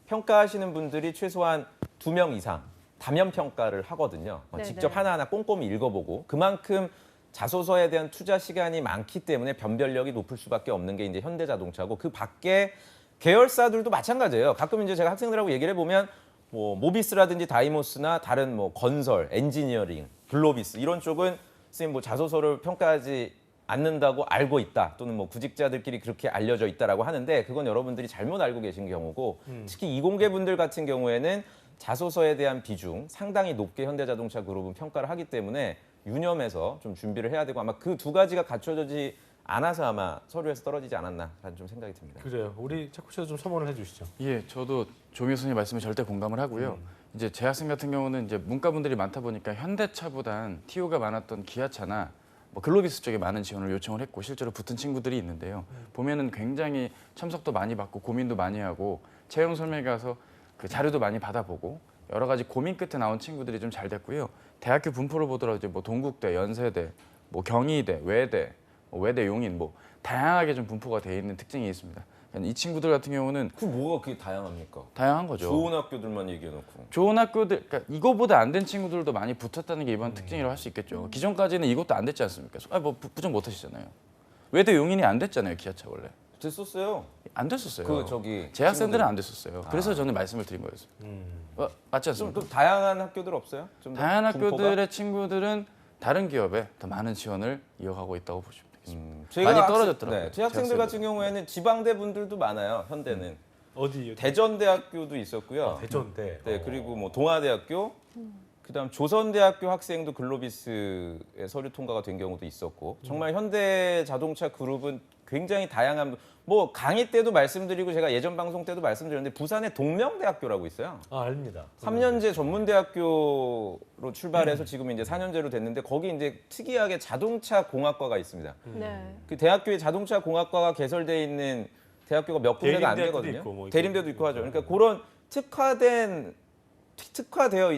평가하시는 분들이 최소한 2명 이상 다면 평가를 하거든요. 네네. 직접 하나하나 꼼꼼히 읽어보고 그만큼 자소서에 대한 투자 시간이 많기 때문에 변별력이 높을 수밖에 없는 게 이제 현대자동차고 그 밖에 계열사들도 마찬가지예요. 가끔 이제 제가 학생들하고 얘기를 해보면 뭐 모비스라든지 다이모스나 다른 뭐 건설, 엔지니어링, 글로비스 이런 쪽은 선생님 뭐 자소서를 평가하지 않는다고 알고 있다 또는 뭐 구직자들끼리 그렇게 알려져 있다라고 하는데 그건 여러분들이 잘못 알고 계신 경우고 특히 이공계 분들 같은 경우에는 자소서에 대한 비중 상당히 높게 현대자동차 그룹은 평가를 하기 때문에 유념해서 좀 준비를 해야 되고 아마 그 두 가지가 갖춰지지 않아서 아마 서류에서 떨어지지 않았나라는 좀 생각이 듭니다. 그래요. 우리 차쿠 씨도 좀 소문을 해주시죠. 예, 저도 조 교수님 말씀에 절대 공감을 하고요. 이제 제 학생 같은 경우는 이제 문과분들이 많다 보니까 현대차보단 TO가 많았던 기아차나 뭐 글로비스 쪽에 많은 지원을 요청을 했고 실제로 붙은 친구들이 있는데요. 보면은 굉장히 참석도 많이 받고 고민도 많이 하고 채용 설명회 가서 그 자료도 많이 받아보고 여러 가지 고민 끝에 나온 친구들이 좀 잘 됐고요. 대학교 분포를 보더라도 이제 뭐 동국대, 연세대, 뭐 경희대, 외대, 외대 용인 뭐 다양하게 좀 분포가 돼 있는 특징이 있습니다. 이 친구들 같은 경우는 그 뭐가 그게 다양합니까? 다양한 거죠. 좋은 학교들만 얘기해놓고. 좋은 학교들, 그러니까 이거보다 안 된 친구들도 많이 붙었다는 게 이번 특징이라고 할 수 있겠죠. 기존까지는 이것도 안 됐지 않습니까? 뭐 부정 못 하시잖아요. 외대 용인이 안 됐잖아요, 기아차 원래. 됐었어요. 안 됐었어요. 그 저기 제 학생들은 친구들. 안 됐었어요. 그래서 저는 말씀을 드린 거였어요. 맞지 않습니까? 좀 다양한 학교들 없어요? 좀더 다양한 분포가? 학교들의 친구들은 다른 기업에 더 많은 지원을 이어가고 있다고 보시면 되겠습니다. 많이 학생- 떨어졌더라고요. 네, 제 학생들 제 같은 경우에는 지방대 분들도 많아요. 현대는 어디? 대전대학교도 있었고요. 대전대. 네, 그리고 뭐 동아대학교, 그다음 조선대학교 학생도 글로비스에 서류 통과가 된 경우도 있었고 정말 현대자동차 그룹은 굉장히 다양한 뭐 강의 때도 말씀드리고 제가 예전 방송 때도 말씀드렸는데 부산에 동명대학교라고 있어요. 아, 압니다. 3년제 전문대학교로 출발해서 지금 이제 4년제로 됐는데 거기 이제 특이하게 자동차 공학과가 있습니다. 네. 그 대학교에 자동차 공학과가 개설돼 있는 대학교가 몇 군데가 안 대림대학교도 되거든요. 있고 뭐 대림대도 있고 하죠. 그러니까 그런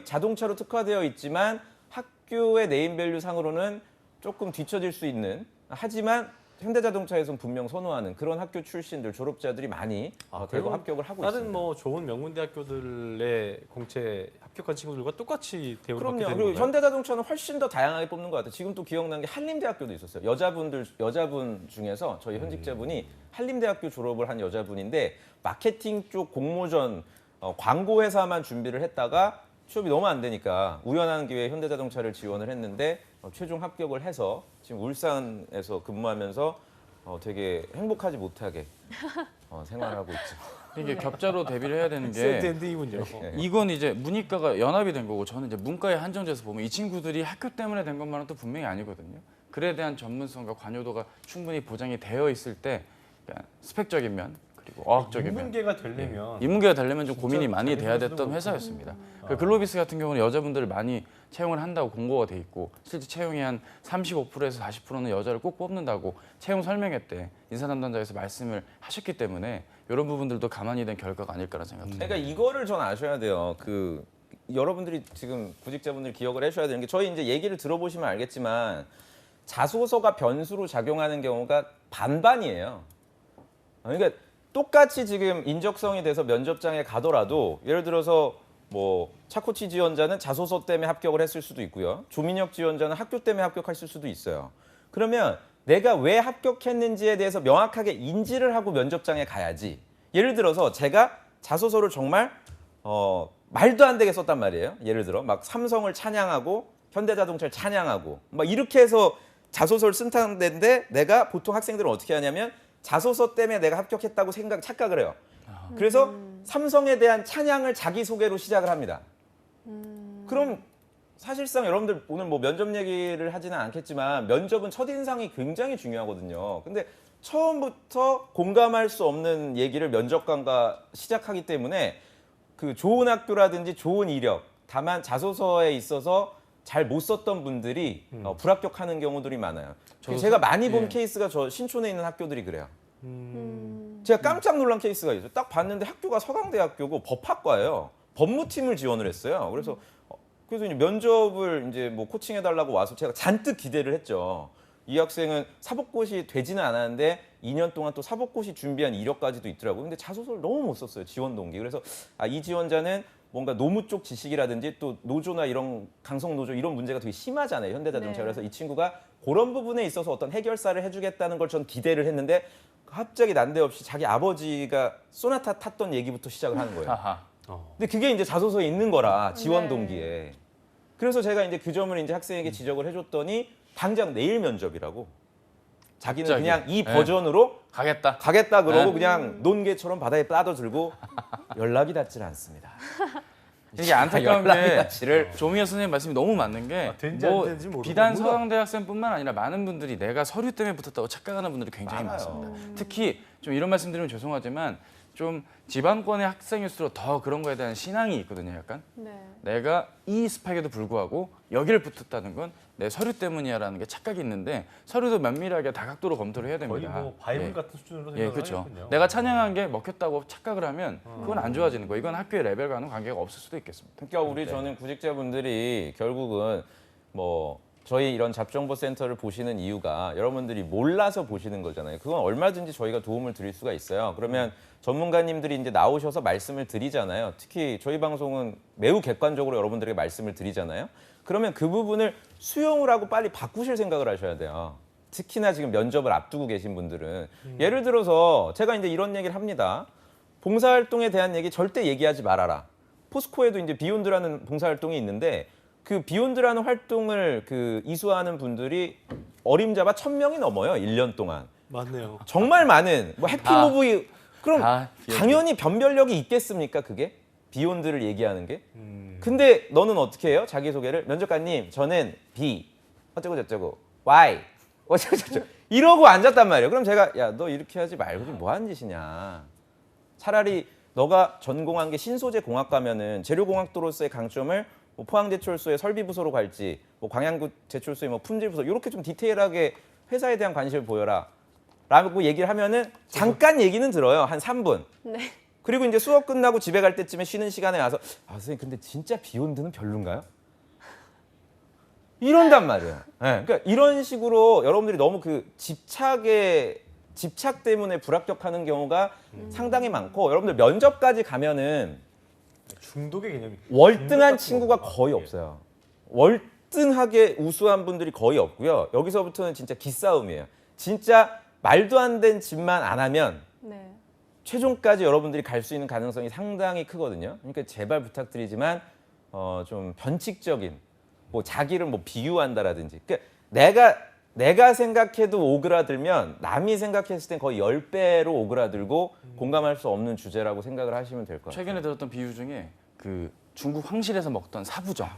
자동차로 특화되어 있지만 학교의 네임밸류 상으로는 조금 뒤처질 수 있는 하지만 현대자동차에서는 분명 선호하는 그런 학교 출신들 졸업자들이 많이 대거 그리고 합격을 하고 다른 있습니다. 뭐 좋은 명문대학교들의 공채 합격한 친구들과 똑같이 대우를 받게 그럼요. 되는 그리고 건가요? 현대자동차는 훨씬 더 다양하게 뽑는 것 같아요. 지금 또 기억나는 게 한림대학교도 있었어요. 여자분 중에서 저희 현직자분이 한림대학교 졸업을 한 여자분인데 마케팅 쪽 공모전 광고 회사만 준비를 했다가 취업이 너무 안 되니까 우연한 기회에 현대자동차를 지원을 했는데 최종 합격을 해서 지금 울산에서 근무하면서 되게 행복하지 못하게 생활하고 있죠. 이게 격자로 대비를 해야 되는 게 샌드엔딩이군요. 이건 이제 문이과가 연합이 된 거고 저는 이제 문과에 한정돼서 보면 이 친구들이 학교 때문에 된 것만은 또 분명히 아니거든요. 글에 대한 전문성과 관여도가 충분히 보장이 되어 있을 때 그러니까 스펙적인 면 바뀌고 어학적이면 인문계가 되려면 인문계가 되려면 좀 진짜 고민이 많이 돼야 자기소개서도 됐던 그렇고. 회사였습니다. 그 글로비스 같은 경우는 여자분들을 많이 채용을 한다고 공고가 돼 있고 실제 채용이 한 35%에서 40%는 여자를 꼭 뽑는다고 채용 설명회 때 인사 담당자에서 말씀을 하셨기 때문에 이런 부분들도 감안이 된 결과가 아닐까라는 생각이 듭니다. 그러니까 이거를 전 아셔야 돼요. 그 여러분들이 지금 구직자분들이 기억을 하셔야 되는 게 저희 이제 얘기를 들어보시면 알겠지만 자소서가 변수로 작용하는 경우가 반반이에요. 그러니까 똑같이 지금 인적성이 돼서 면접장에 가더라도 예를 들어서 뭐 차코치 지원자는 자소서 때문에 합격을 했을 수도 있고요. 조민혁 지원자는 학교 때문에 합격했을 수도 있어요. 그러면 내가 왜 합격했는지에 대해서 명확하게 인지를 하고 면접장에 가야지. 예를 들어서 제가 자소서를 정말 말도 안 되게 썼단 말이에요. 예를 들어 막 삼성을 찬양하고 현대자동차를 찬양하고 막 이렇게 해서 자소서를 쓴 타는데 내가 보통 학생들은 어떻게 하냐면 자소서 때문에 내가 합격했다고 착각을 해요. 그래서 삼성에 대한 찬양을 자기소개로 시작을 합니다. 그럼 사실상 여러분들 오늘 뭐 면접 얘기를 하지는 않겠지만 면접은 첫인상이 굉장히 중요하거든요. 근데 처음부터 공감할 수 없는 얘기를 면접관과 시작하기 때문에 그 좋은 학교라든지 좋은 이력, 다만 자소서에 있어서 잘 못 썼던 분들이 불합격하는 경우들이 많아요. 제가 많이 본 케이스가 저 신촌에 있는 학교들이 그래요. 제가 깜짝 놀란 케이스가 있어요. 딱 봤는데 학교가 서강대학교고 법학과예요. 법무팀을 지원을 했어요. 그래서 이제 면접을 이제 뭐 코칭해 달라고 와서 제가 잔뜩 기대를 했죠. 이 학생은 사법고시 되지는 않았는데 2년 동안 또 사법고시 준비한 이력까지도 있더라고요. 근데 자소서를 너무 못 썼어요. 지원 동기. 그래서 이 지원자는 뭔가 노무 쪽 지식이라든지 또 노조나 이런 강성 노조 이런 문제가 되게 심하잖아요. 현대자동차. 네. 그래서 이 친구가 그런 부분에 있어서 어떤 해결사를 해주겠다는 걸 전 기대를 했는데 갑자기 난데없이 자기 아버지가 소나타 탔던 얘기부터 시작을 하는 거예요. 아하. 근데 그게 이제 자소서에 있는 거라 지원 네. 동기에. 그래서 제가 이제 그 점을 이제 학생에게 지적을 해줬더니 당장 내일 면접이라고. 자기는 갑자기. 그냥 이 네. 버전으로 가겠다. 그러고 네. 그냥 논개처럼 바다에 빠져들고 연락이 닿질 않습니다. 이게 안타까운 연락이 게 닿지를 조미연 선생님 말씀이 너무 맞는 게 된지 안 되는지 모르고 비단 몰라. 서강대 학생뿐만 아니라 많은 분들이 내가 서류 때문에 붙었다고 착각하는 분들이 굉장히 많아요. 많습니다. 특히 좀 이런 말씀드리면 죄송하지만 좀 지방권의 학생일수록 더 그런 거에 대한 신앙이 있거든요. 약간 네. 내가 이 스펙에도 불구하고 여기를 붙었다는 건 내 서류 때문이야라는 게 착각이 있는데 서류도 면밀하게 다각도로 검토를 해야 거의 됩니다. 뭐 바이블 예. 같은 수준으로 예, 생각을 그렇죠. 하겠군요. 내가 찬양한 게 먹혔다고 착각을 하면 그건 안 좋아지는 거예요. 이건 학교의 레벨과는 관계가 없을 수도 있겠습니다. 그러니까 우리 저는 구직자분들이 결국은 뭐 저희 이런 잡정보센터를 보시는 이유가 여러분들이 몰라서 보시는 거잖아요. 그건 얼마든지 저희가 도움을 드릴 수가 있어요. 그러면 전문가님들이 이제 나오셔서 말씀을 드리잖아요. 특히 저희 방송은 매우 객관적으로 여러분들에게 말씀을 드리잖아요. 그러면 그 부분을 수용을 하고 빨리 바꾸실 생각을 하셔야 돼요. 특히나 지금 면접을 앞두고 계신 분들은 예를 들어서 제가 이제 이런 얘기를 합니다. 봉사활동에 대한 얘기 절대 얘기하지 말아라. 포스코에도 이제 비욘드라는 봉사활동이 있는데 그 비욘드라는 활동을 그 이수하는 분들이 어림잡아 1,000명이 넘어요. 1년 동안. 맞네요. 정말 많은 뭐 해피무브 그럼 비욘드. 당연히 변별력이 있겠습니까? 그게 비욘드를 얘기하는 게. 근데 너는 어떻게 해요? 자기소개를 면접관님 저는 B 어쩌고 저쩌고 Y 어쩌고 저쩌고 이러고 앉았단 말이에요. 그럼 제가 야 너 이렇게 하지 말고 뭐 하는 짓이냐. 차라리 너가 전공한 게 신소재 공학과면은 재료공학도로서의 강점을 뭐 포항제철소의 설비부서로 갈지 뭐 광양구 제철소의 뭐 품질부서 이렇게 좀 디테일하게 회사에 대한 관심을 보여라 라고 얘기를 하면은 잠깐 얘기는 들어요. 한 3분. 네. 그리고 이제 수업 끝나고 집에 갈 때쯤에 쉬는 시간에 와서 선생님 근데 진짜 비욘드는 별론가요? 이런단 말이에요. 네, 그러니까 이런 식으로 여러분들이 너무 그 집착 때문에 불합격하는 경우가 상당히 많고 여러분들 면접까지 가면은 중독의 개념이 월등한 친구가 거의 없어요. 월등하게 우수한 분들이 거의 없고요. 여기서부터는 진짜 기싸움이에요. 진짜 말도 안 된 짓만 안 하면 네. 최종까지 여러분들이 갈 수 있는 가능성이 상당히 크거든요. 그러니까 제발 부탁드리지만 좀 변칙적인 뭐 자기를 뭐 비유한다라든지 그러니까 내가 생각해도 오그라들면 남이 생각했을 땐 거의 10배로 오그라들고 공감할 수 없는 주제라고 생각을 하시면 될 것 같아요. 최근에 들었던 비유 중에 그 중국 황실에서 먹던 사부정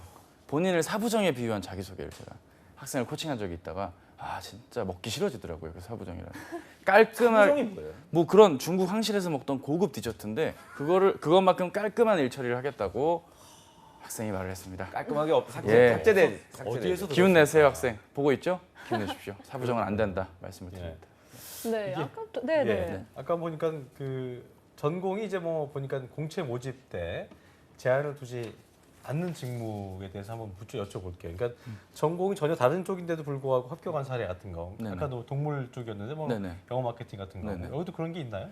본인을 사부정에 비유한 자기소개를 제가 학생을 코칭한 적이 있다가 아 진짜 먹기 싫어지더라고요. 그 사부정이라는. 깔끔하게 사부정이 뭐예요? 뭐 그런 중국 황실에서 먹던 고급 디저트인데 그것만큼 깔끔한 일 처리를 하겠다고 학생이 말을 했습니다. 깔끔하게 예. 삭제된 어디에서 기운 내세요 학생. 보고 있죠? 기운 내십시오. 사부정은 안 된다 말씀을 드립니다. 네, 이게- 아까 또, 네, 네. 예. 아까 보니까 그 전공이 이제 뭐 보니까 공채 모집 때 제한을 두지 않는 직무에 대해서 한번 여쭤볼게요. 그러니까 전공이 전혀 다른 쪽인데도 불구하고 합격한 사례 같은 거. 네네. 아까도 동물 쪽이었는데 뭐 네네. 영어 마케팅 같은 거. 네네. 여기도 그런 게 있나요?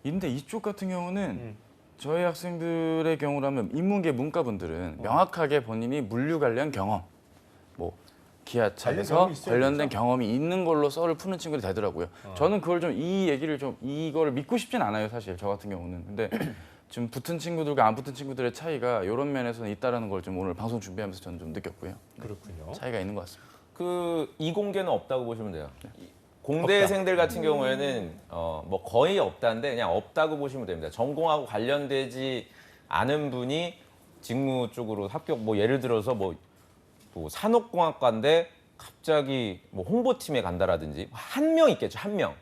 근데 이쪽 같은 경우는 음. 저희 학생들의 경우라면 인문계 문과분들은 명확하게 본인이 물류 관련 경험, 뭐 관련 기아차에서 경험이 있어야 관련된 되죠? 경험이 있는 걸로 썰을 푸는 친구들이 되더라고요. 저는 그걸 좀 이 얘기를 좀 이거를 믿고 싶진 않아요, 사실 저 같은 경우는. 근데 좀 붙은 친구들과 안 붙은 친구들의 차이가 이런 면에서는 있다라는 걸 좀 오늘 방송 준비하면서 저는 좀 느꼈고요. 그렇군요. 차이가 있는 것 같습니다. 그 이공계는 없다고 보시면 돼요. 공대생들 같은 경우에는 뭐 거의 없다는데 그냥 없다고 보시면 됩니다. 전공하고 관련되지 않은 분이 직무 쪽으로 합격, 뭐 예를 들어서 뭐 산업공학과인데 갑자기 뭐 홍보팀에 간다라든지 한 명 있겠죠, 한 명.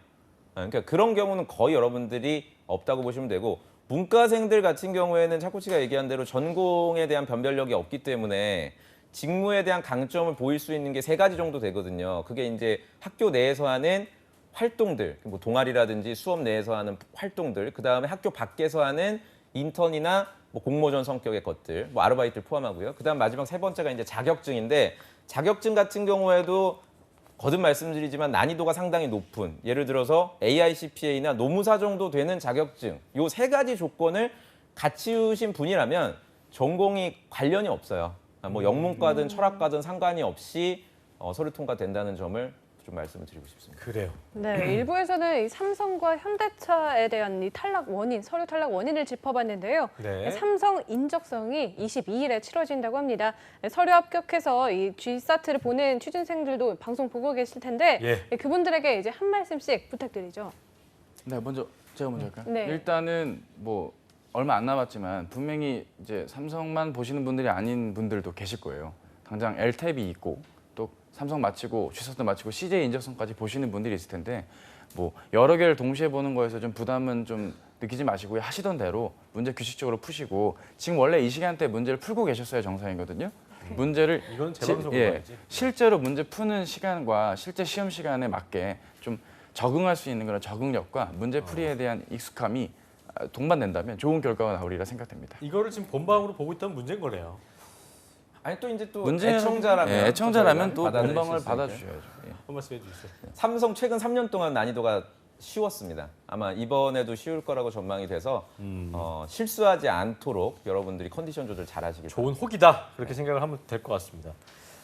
그러니까 그런 경우는 거의 여러분들이 없다고 보시면 되고, 문과생들 같은 경우에는 차코치가 얘기한 대로 전공에 대한 변별력이 없기 때문에 직무에 대한 강점을 보일 수 있는 게 3가지 정도 되거든요. 그게 이제 학교 내에서 하는 활동들, 뭐 동아리라든지 수업 내에서 하는 활동들, 그 다음에 학교 밖에서 하는 인턴이나 뭐 공모전 성격의 것들, 뭐 아르바이트를 포함하고요. 그 다음 마지막 3번째가 이제 자격증인데, 자격증 같은 경우에도 거듭 말씀드리지만 난이도가 상당히 높은, 예를 들어서 AICPA나 노무사 정도 되는 자격증, 요 3가지 조건을 갖추신 분이라면 전공이 관련이 없어요. 뭐 영문과든 철학과든 상관이 없이 서류 통과된다는 점을 좀 말씀을 드리고 싶습니다. 그래요. 네, 일부에서는 이 삼성과 현대차에 대한 이 탈락 원인, 서류 탈락 원인을 짚어봤는데요. 네. 삼성 인적성이 22일에 치러진다고 합니다. 서류 합격해서 이 G사트를 보낸 취준생들도 방송 보고 계실 텐데 예. 그분들에게 이제 한 말씀씩 부탁드리죠. 네, 제가 먼저 할까요? 네. 일단은 뭐 얼마 안 남았지만 분명히 이제 삼성만 보시는 분들이 아닌 분들도 계실 거예요. 당장 LTEB이 있고 또 삼성 마치고 G사트 마치고 CJ 인적성까지 보시는 분들이 있을 텐데, 뭐 여러 개를 동시에 보는 거에서 좀 부담은 좀 느끼지 마시고요. 하시던 대로 문제 규칙적으로 푸시고, 지금 원래 이 시간대 문제를 풀고 계셨어야 정상이거든요. 문제를 이건 제 방송으로 봐야지. 실제로 문제 푸는 시간과 실제 시험 시간에 맞게 좀 적응할 수 있는 그런 적응력과 문제 풀이에 대한 익숙함이 동반된다면 좋은 결과가 나오리라 생각됩니다. 이거를 지금 본방으로 보고 있다는 문제인 거네요. 아니 또 이제 또 문제는- 애청자라면 예, 애청자라면 또 받아들일 수 본방을 있으니까요. 받아주셔야죠. 예. 한 말씀 해주세요. 삼성 최근 3년 동안 난이도가 쉬웠습니다. 아마 이번에도 쉬울 거라고 전망이 돼서 실수하지 않도록 여러분들이 컨디션 조절 잘 하시길 좋은 혹이다. 그렇게 생각을 하면 될 것 같습니다.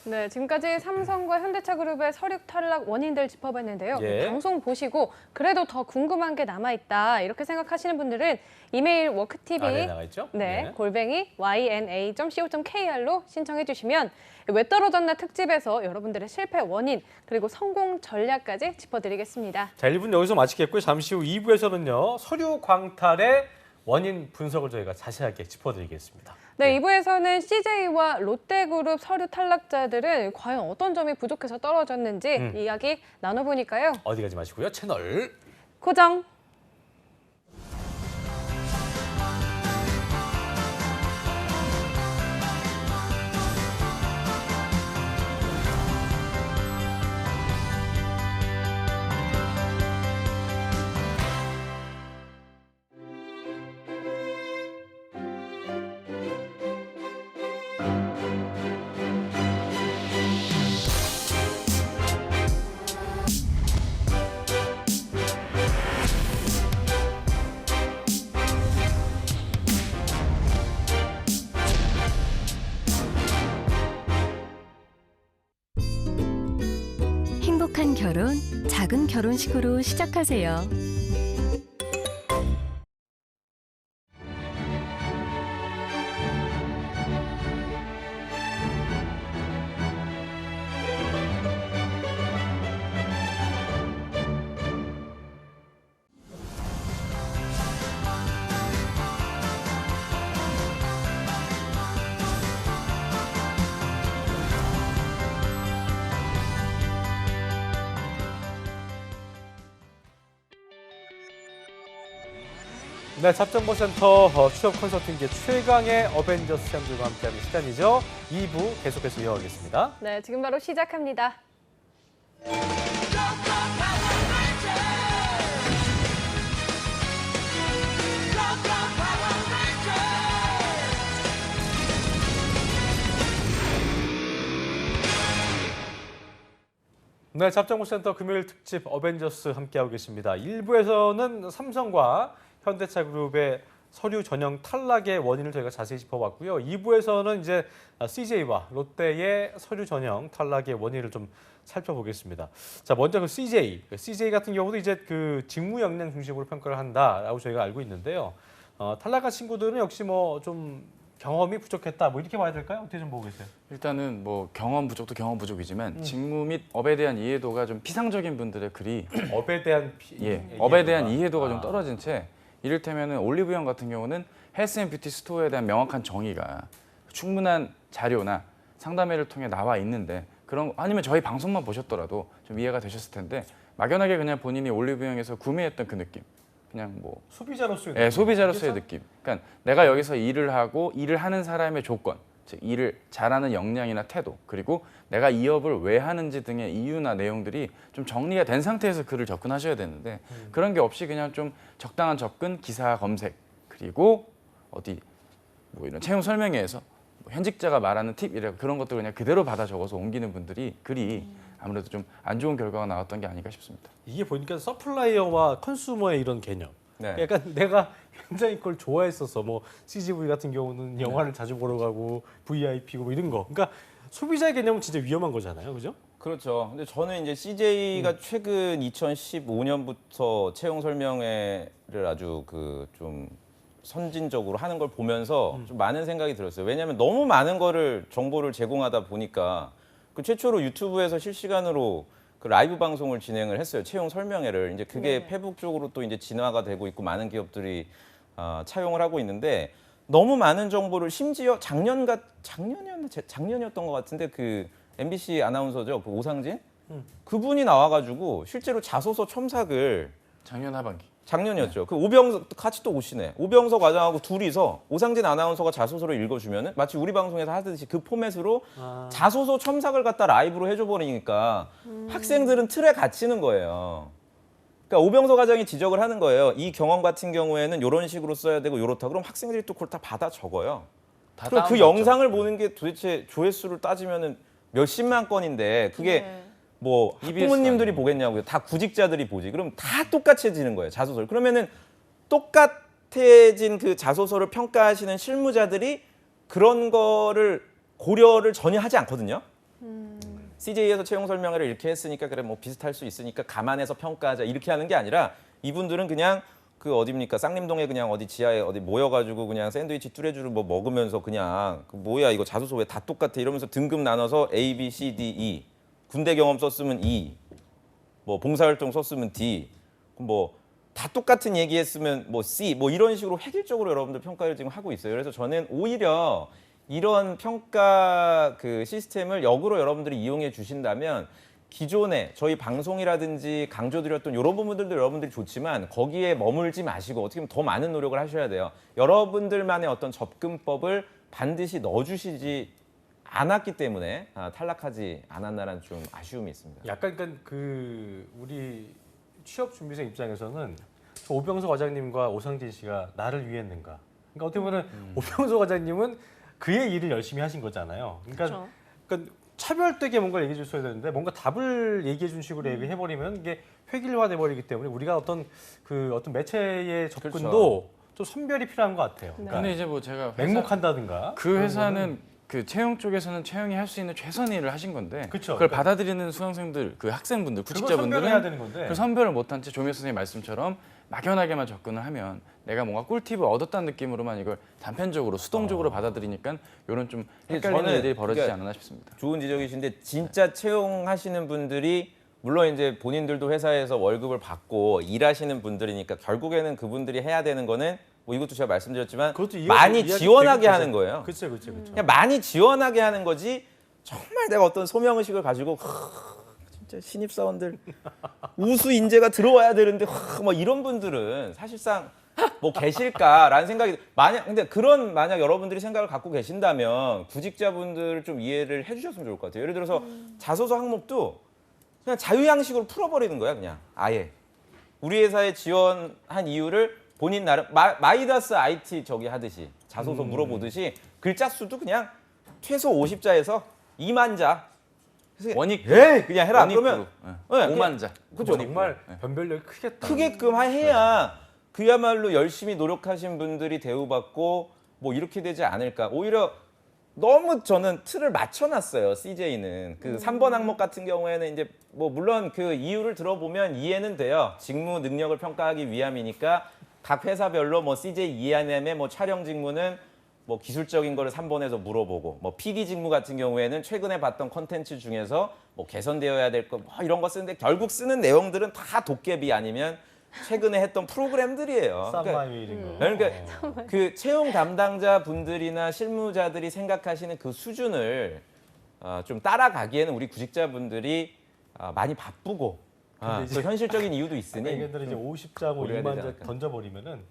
네, 지금까지 삼성과 현대차 그룹의 서류 탈락 원인들 짚어봤는데요. 예. 방송 보시고 그래도 더 궁금한 게 남아있다 이렇게 생각하시는 분들은 이메일 워크TV 아래에 나가 있죠? 네, 골뱅이 yna.co.kr로 신청해 주시면 왜 떨어졌나 특집에서 여러분들의 실패 원인 그리고 성공 전략까지 짚어드리겠습니다. 자, 1부는 여기서 마치겠고요. 잠시 후 2부에서는요. 서류 광탈의 원인 분석을 저희가 자세하게 짚어드리겠습니다. 네, 2부에서는 CJ와 롯데그룹 서류 탈락자들은 과연 어떤 점이 부족해서 떨어졌는지 이야기 나눠보니까요. 어디 가지 마시고요. 채널 고정! 행복한 결혼, 작은 결혼식으로 시작하세요. 네, 잡정보센터 취업 컨설팅계 최강의 어벤져스 쌤들과 함께하는 시간이죠. 2부 계속해서 이어가겠습니다. 네, 지금 바로 시작합니다. 네, 잡정보센터 금요일 특집 어벤져스 함께하고 계십니다. 1부에서는 삼성과 현대차그룹의 서류 전형 탈락의 원인을 저희가 자세히 짚어봤고요. 2부에서는 이제 CJ와 롯데의 서류 전형 탈락의 원인을 좀 살펴보겠습니다. 자, 먼저 그 CJ 같은 경우도 이제 그 직무 역량 중심으로 평가를 한다라고 저희가 알고 있는데요. 탈락한 친구들은 역시 뭐 좀 경험이 부족했다, 뭐 이렇게 봐야 될까요? 어떻게 좀 보고 계세요? 일단은 뭐 경험 부족도 경험 부족이지만 직무 및 업에 대한 이해도가 좀 피상적인 분들의 글이 업에 대한 업에 대한 이해도가 좀 떨어진 채 이를테면은 올리브영 같은 경우는 헬스 앤 뷰티 스토어에 대한 명확한 정의가 충분한 자료나 상담회를 통해 나와 있는데 그런 아니면 저희 방송만 보셨더라도 좀 이해가 되셨을 텐데 막연하게 그냥 본인이 올리브영에서 구매했던 그 느낌 그냥 뭐 소비자로서의 예, 소비자로서의 느낌. 그러니까 내가 여기서 일을 하고 일을 하는 사람의 조건, 즉 일을 잘하는 역량이나 태도, 그리고 내가 이 업을 왜 하는지 등의 이유나 내용들이 좀 정리가 된 상태에서 글을 접근하셔야 되는데 그런 게 없이 그냥 좀 적당한 접근, 기사 검색, 그리고 어디 뭐 이런 채용 설명회에서 뭐 현직자가 말하는 팁 이래 그런 것들 그냥 그대로 받아 적어서 옮기는 분들이 글이 아무래도 좀 안 좋은 결과가 나왔던 게 아닌가 싶습니다. 이게 보니까 서플라이어와 컨슈머의 이런 개념. 네. 약간 내가 굉장히 그걸 좋아했었어. 뭐 CGV 같은 경우는 영화를 자주 보러 가고 VIP고 뭐 이런 거. 그러니까 소비자의 개념은 진짜 위험한 거잖아요, 그죠? 그렇죠. 근데 저는 이제 CJ가 최근 2015년부터 채용 설명회를 아주 그 좀 선진적으로 하는 걸 보면서 좀 많은 생각이 들었어요. 왜냐하면 너무 많은 거를 정보를 제공하다 보니까 그 최초로 유튜브에서 실시간으로 그 라이브 방송을 진행을 했어요. 채용 설명회를. 이제 그게 네. 페북 쪽으로 또 이제 진화가 되고 있고 많은 기업들이 차용을 하고 있는데 너무 많은 정보를 심지어 작년이었던 것 같은데 그 MBC 아나운서죠. 그 오상진 그분이 나와가지고 실제로 자소서 첨삭을 작년 하반기. 작년이었죠. 그 오병석 같이 또 오시네. 오병석 과장하고 둘이서 오상진 아나운서가 자소서를 읽어주면은 마치 우리 방송에서 하듯이 그 포맷으로 자소서 첨삭을 갖다 라이브로 해줘 버리니까 학생들은 틀에 갇히는 거예요. 그러니까 오병석 과장이 지적을 하는 거예요. 이 경험 같은 경우에는 이런 식으로 써야 되고 이렇다. 그럼 학생들이 또 그걸 다 받아 적어요. 다 그리고 그 다운받죠. 영상을 보는 게 도대체 조회수를 따지면은 몇십만 건인데 그게 네. 뭐 EBS 학부모님들이 아니에요. 보겠냐고요. 다 구직자들이 보지. 그럼 다 똑같아지는 거예요. 자소서를. 그러면은 똑같아진 그 자소서를 평가하시는 실무자들이 그런 거를 고려를 전혀 하지 않거든요. CJ에서 채용 설명회를 이렇게 했으니까 그래 뭐 비슷할 수 있으니까 감안해서 평가하자 이렇게 하는 게 아니라 이분들은 그냥 그 어디입니까 쌍림동에 그냥 어디 지하에 어디 모여가지고 그냥 샌드위치 뚜레쥬를 뭐 먹으면서 그냥 그 뭐야 이거 자소서 왜 다 똑같아 이러면서 등급 나눠서 A, B, C, D, E 군대 경험 썼으면 E, 뭐 봉사활동 썼으면 D, 뭐 다 똑같은 얘기했으면 뭐 C, 뭐 이런 식으로 획일적으로 여러분들 평가를 지금 하고 있어요. 그래서 저는 오히려 이런 평가 그 시스템을 역으로 여러분들이 이용해 주신다면 기존에 저희 방송이라든지 강조드렸던 이런 부분들도 여러분들이 좋지만 거기에 머물지 마시고 어떻게 보면 더 많은 노력을 하셔야 돼요. 여러분들만의 어떤 접근법을 반드시 넣어주시지 않았기 때문에 탈락하지 않았나라는 좀 아쉬움이 있습니다. 약간 그 우리 취업 준비생 입장에서는 저 오병석 과장님과 오상진 씨가 나를 위했는가? 그러니까 어떻게 보면 오병석 과장님은 그의 일을 열심히 하신 거잖아요. 그렇죠. 그러니까 차별되게 뭔가 얘기해 줬어야 되는데 뭔가 답을 얘기해 준 식으로 얘기해 버리면 이게 획일화돼 버리기 때문에 우리가 어떤 매체의 접근도 좀 선별이 필요한 것 같아요. 그러니까 근데 이제 뭐 제가 맹목한다든가 그 회사는 그 채용 쪽에서는 채용이 할 수 있는 최선의 일을 하신 건데 그쵸. 그걸 그러니까 받아들이는 수강생들, 그 학생분들, 그걸 선별해야 구직자분들은 되는 건데. 그 선별을 못한 채 조미호 선생님 말씀처럼 막연하게만 접근을 하면 내가 뭔가 꿀팁을 얻었다는 느낌으로만 이걸 단편적으로 수동적으로 받아들이니까 이런 좀 헷갈리는 저는 일들이 벌어지지 그러니까 않았나 싶습니다. 좋은 지적이신데 진짜 채용하시는 분들이 물론 이제 본인들도 회사에서 월급을 받고 일하시는 분들이니까 결국에는 그분들이 해야 되는 거는 뭐 이것도 제가 말씀드렸지만 그것도 많이 지원하게 하는 거예요. 그렇죠. 그냥 많이 지원하게 하는 거지 정말 내가 어떤 소명의식을 가지고 진짜 신입사원들 우수 인재가 들어와야 되는데 막 이런 분들은 사실상 뭐 계실까라는 생각이 근데 그런 만약 여러분들이 생각을 갖고 계신다면 구직자분들을 좀 이해를 해주셨으면 좋을 것 같아요. 예를 들어서 자소서 항목도 그냥 자유양식으로 풀어버리는 거야 그냥 아예 우리 회사에 지원한 이유를 본인 나름 마이다스 IT 저기 하듯이 자소서 물어보듯이 글자 수도 그냥 최소 50자에서 2만 자. 원익 그냥 해라. 그러면 5만 자. 그죠. 정말 변별력이 크겠다. 크게끔 해야 그야말로 열심히 노력하신 분들이 대우받고 뭐 이렇게 되지 않을까. 오히려 너무 저는 틀을 맞춰놨어요. CJ는 그 3번 항목 같은 경우에는 이제 뭐 물론 그 이유를 들어보면 이해는 돼요. 직무 능력을 평가하기 위함이니까 각 회사별로 뭐 CJ 이하nem의 뭐 촬영 직무는 뭐 기술적인 거를 3번에서 물어보고 뭐 PD 직무 같은 경우에는 최근에 봤던 컨텐츠 중에서 뭐 개선되어야 될 거 뭐 이런 거 쓰는데 결국 쓰는 내용들은 다 도깨비 아니면 최근에 했던 프로그램들이에요. 쌈마일인 거. 그러니까 그 채용 담당자 분들이나 실무자들이 생각하시는 그 수준을 좀 따라가기에는 우리 구직자분들이 많이 바쁘고 또 현실적인 이유도 있으니 의견들이 이제 50자 뭐 고려해야 2만 되지 자 않을까. 던져버리면은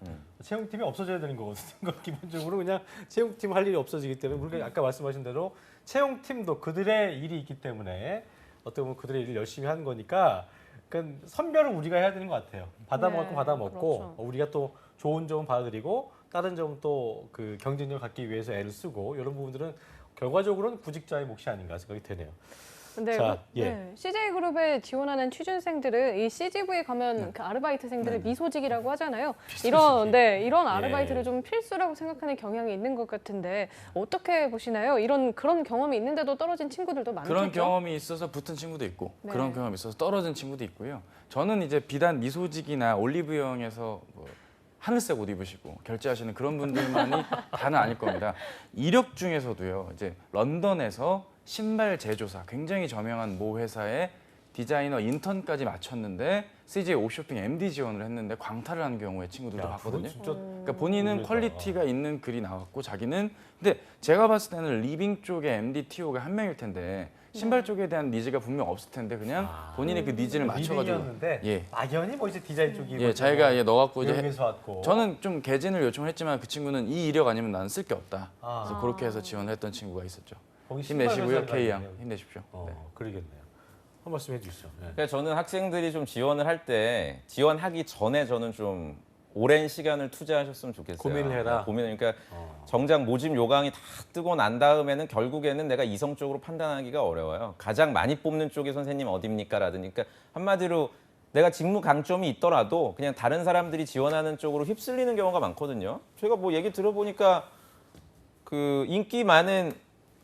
채용팀이 없어져야 되는 거거든요. 기본적으로 그냥 채용팀 할 일이 없어지기 때문에 우리가 아까 말씀하신 대로 채용팀도 그들의 일이 있기 때문에 어떻게 보면 그들의 일을 열심히 하는 거니까 그러니까 선별을 우리가 해야 되는 것 같아요. 받아먹고 네, 받아먹고 그렇죠. 우리가 또 좋은 점은 받아들이고 다른 점은 또 그 경쟁력을 갖기 위해서 애를 쓰고 이런 부분들은 결과적으로는 구직자의 몫이 아닌가 생각이 되네요. 근데 자, 예. 네, CJ그룹에 지원하는 취준생들은 이 CGV에 가면 그 아르바이트생들을 미소직이라고 하잖아요. 이런 아르바이트를 좀 필수라고 생각하는 경향이 있는 것 같은데 어떻게 보시나요? 그런 경험이 있는데도 떨어진 친구들도 많겠죠? 그런 경험이 있어서 붙은 친구도 있고 네. 그런 경험이 있어서 떨어진 친구도 있고요. 저는 이제 비단 미소직이나 올리브영에서 뭐 하늘색 옷 입으시고 결제하시는 그런 분들만이 다는 아닐 겁니다. 이력 중에서도요. 이제 런던에서 신발 제조사 굉장히 저명한 모 회사의 디자이너 인턴까지 마쳤는데 CJ 옵쇼핑 MD 지원을 했는데 광탈을 한 경우의 친구들도 봤거든요. 진짜 그러니까 본인은 의외다. 퀄리티가 있는 글이 나왔고 자기는 근데 제가 봤을 때는 리빙 쪽에 MD TO가 한 명일 텐데 신발 쪽에 대한 니즈가 분명 없을 텐데 그냥 본인의 그 니즈를 맞춰가지고 리빙이었는데 예. 막연히 뭐 이제 디자인 쪽이 예, 자기가 넣어갖고 이제 외국에서 왔고 저는 좀 개진을 요청을 했지만 그 친구는 이 이력 아니면 나는 쓸 게 없다. 아. 그래서 그렇게 해서 지원을 했던 친구가 있었죠. 거기 신발 힘내시고요, 회사가 K양 있네요. 힘내십시오. 네. 그러겠네요. 한 말씀 해주시죠. 네. 그러니까 저는 학생들이 좀 지원을 할 때 지원하기 전에 저는 좀 오랜 시간을 투자하셨으면 좋겠어요. 고민을 해라. 네, 고민을 그러니까 정작 모집 요강이 다 뜨고 난 다음에는 결국에는 내가 이성적으로 판단하기가 어려워요. 가장 많이 뽑는 쪽의 선생님 어딥니까라든지 그러니까 한마디로 내가 직무 강점이 있더라도 그냥 다른 사람들이 지원하는 쪽으로 휩쓸리는 경우가 많거든요. 제가 뭐 얘기 들어보니까 그 인기 많은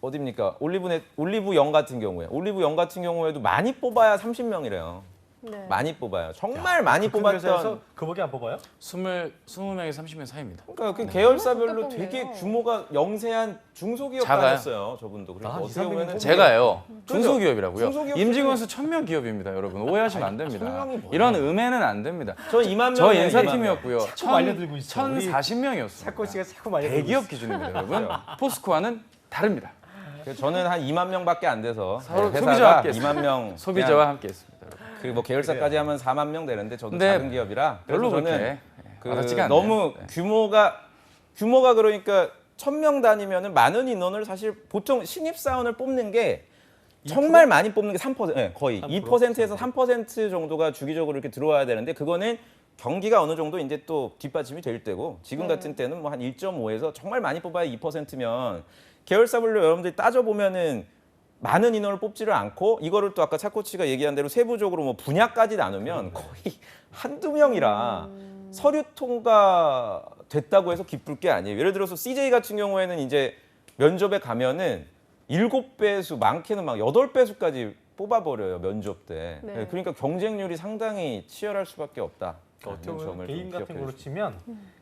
어딥니까? 올리브영 같은 경우에도 많이 뽑아야 30명이래요. 네. 많이 뽑아요. 정말 많이 그 회사에서 뽑았던. 그밖에 안 뽑아요? 20명에서 30명 사이입니다. 그러니까 그 계열사별로 그렇게 되게 뽑네요. 규모가 영세한 중소기업 작아요. 다녔어요. 저분도. 그러니까 아, 어떻게 보면은 200명 제가요 그죠? 중소기업이라고요. 중소기업 임직원 수 1000명 기업입니다, 여러분. 오해하시면 안 됩니다. 1000명이 뭐야? 이런 음해는 안 됩니다. 저 2만 저 명이에요, 인사팀이었고요. 자꾸 말려들고 있어. 우리 1040명이었어요. 차코 씨가 자꾸 말려. 대기업 기준입니다, 여러분. 포스코와는 다릅니다. 그래서 저는 한 2만 명밖에 안 돼서 서로 회사가 소비자와 함께 2만 명 소비자와 함께했습니다. 그뭐 계열사까지 하면 4만 명 되는데 저도 근데 작은 기업이라 별로 그래서 저는 그렇게 그 와닿지가 않네요. 너무 네. 규모가 그러니까 1000명 단위면은 많은 인원을 사실 보통 신입사원을 뽑는 게 정말 많이 뽑는 게 3%, 네, 거의 3%? 2%에서 3% 정도가 주기적으로 이렇게 들어와야 되는데 그거는 경기가 어느 정도 이제 또 뒷받침이 될 때고 지금 같은 때는 뭐 한 1.5에서 정말 많이 뽑아야 2%면 계열사별로 여러분들이 따져 보면은 많은 인원을 뽑지를 않고 이거를 또 아까 차코치가 얘기한 대로 세부적으로 뭐 분야까지 나누면 거의 한두 명이라 서류 통과 됐다고 해서 기쁠 게 아니에요. 예를 들어서 CJ 같은 경우에는 이제 면접에 가면은 7배수, 많게는 막 8배수까지 뽑아버려요, 면접 때. 네. 그러니까 경쟁률이 상당히 치열할 수밖에 없다. 어떻게 보면 점을 개인 좀 같은 기억해 걸로 주시죠. 치면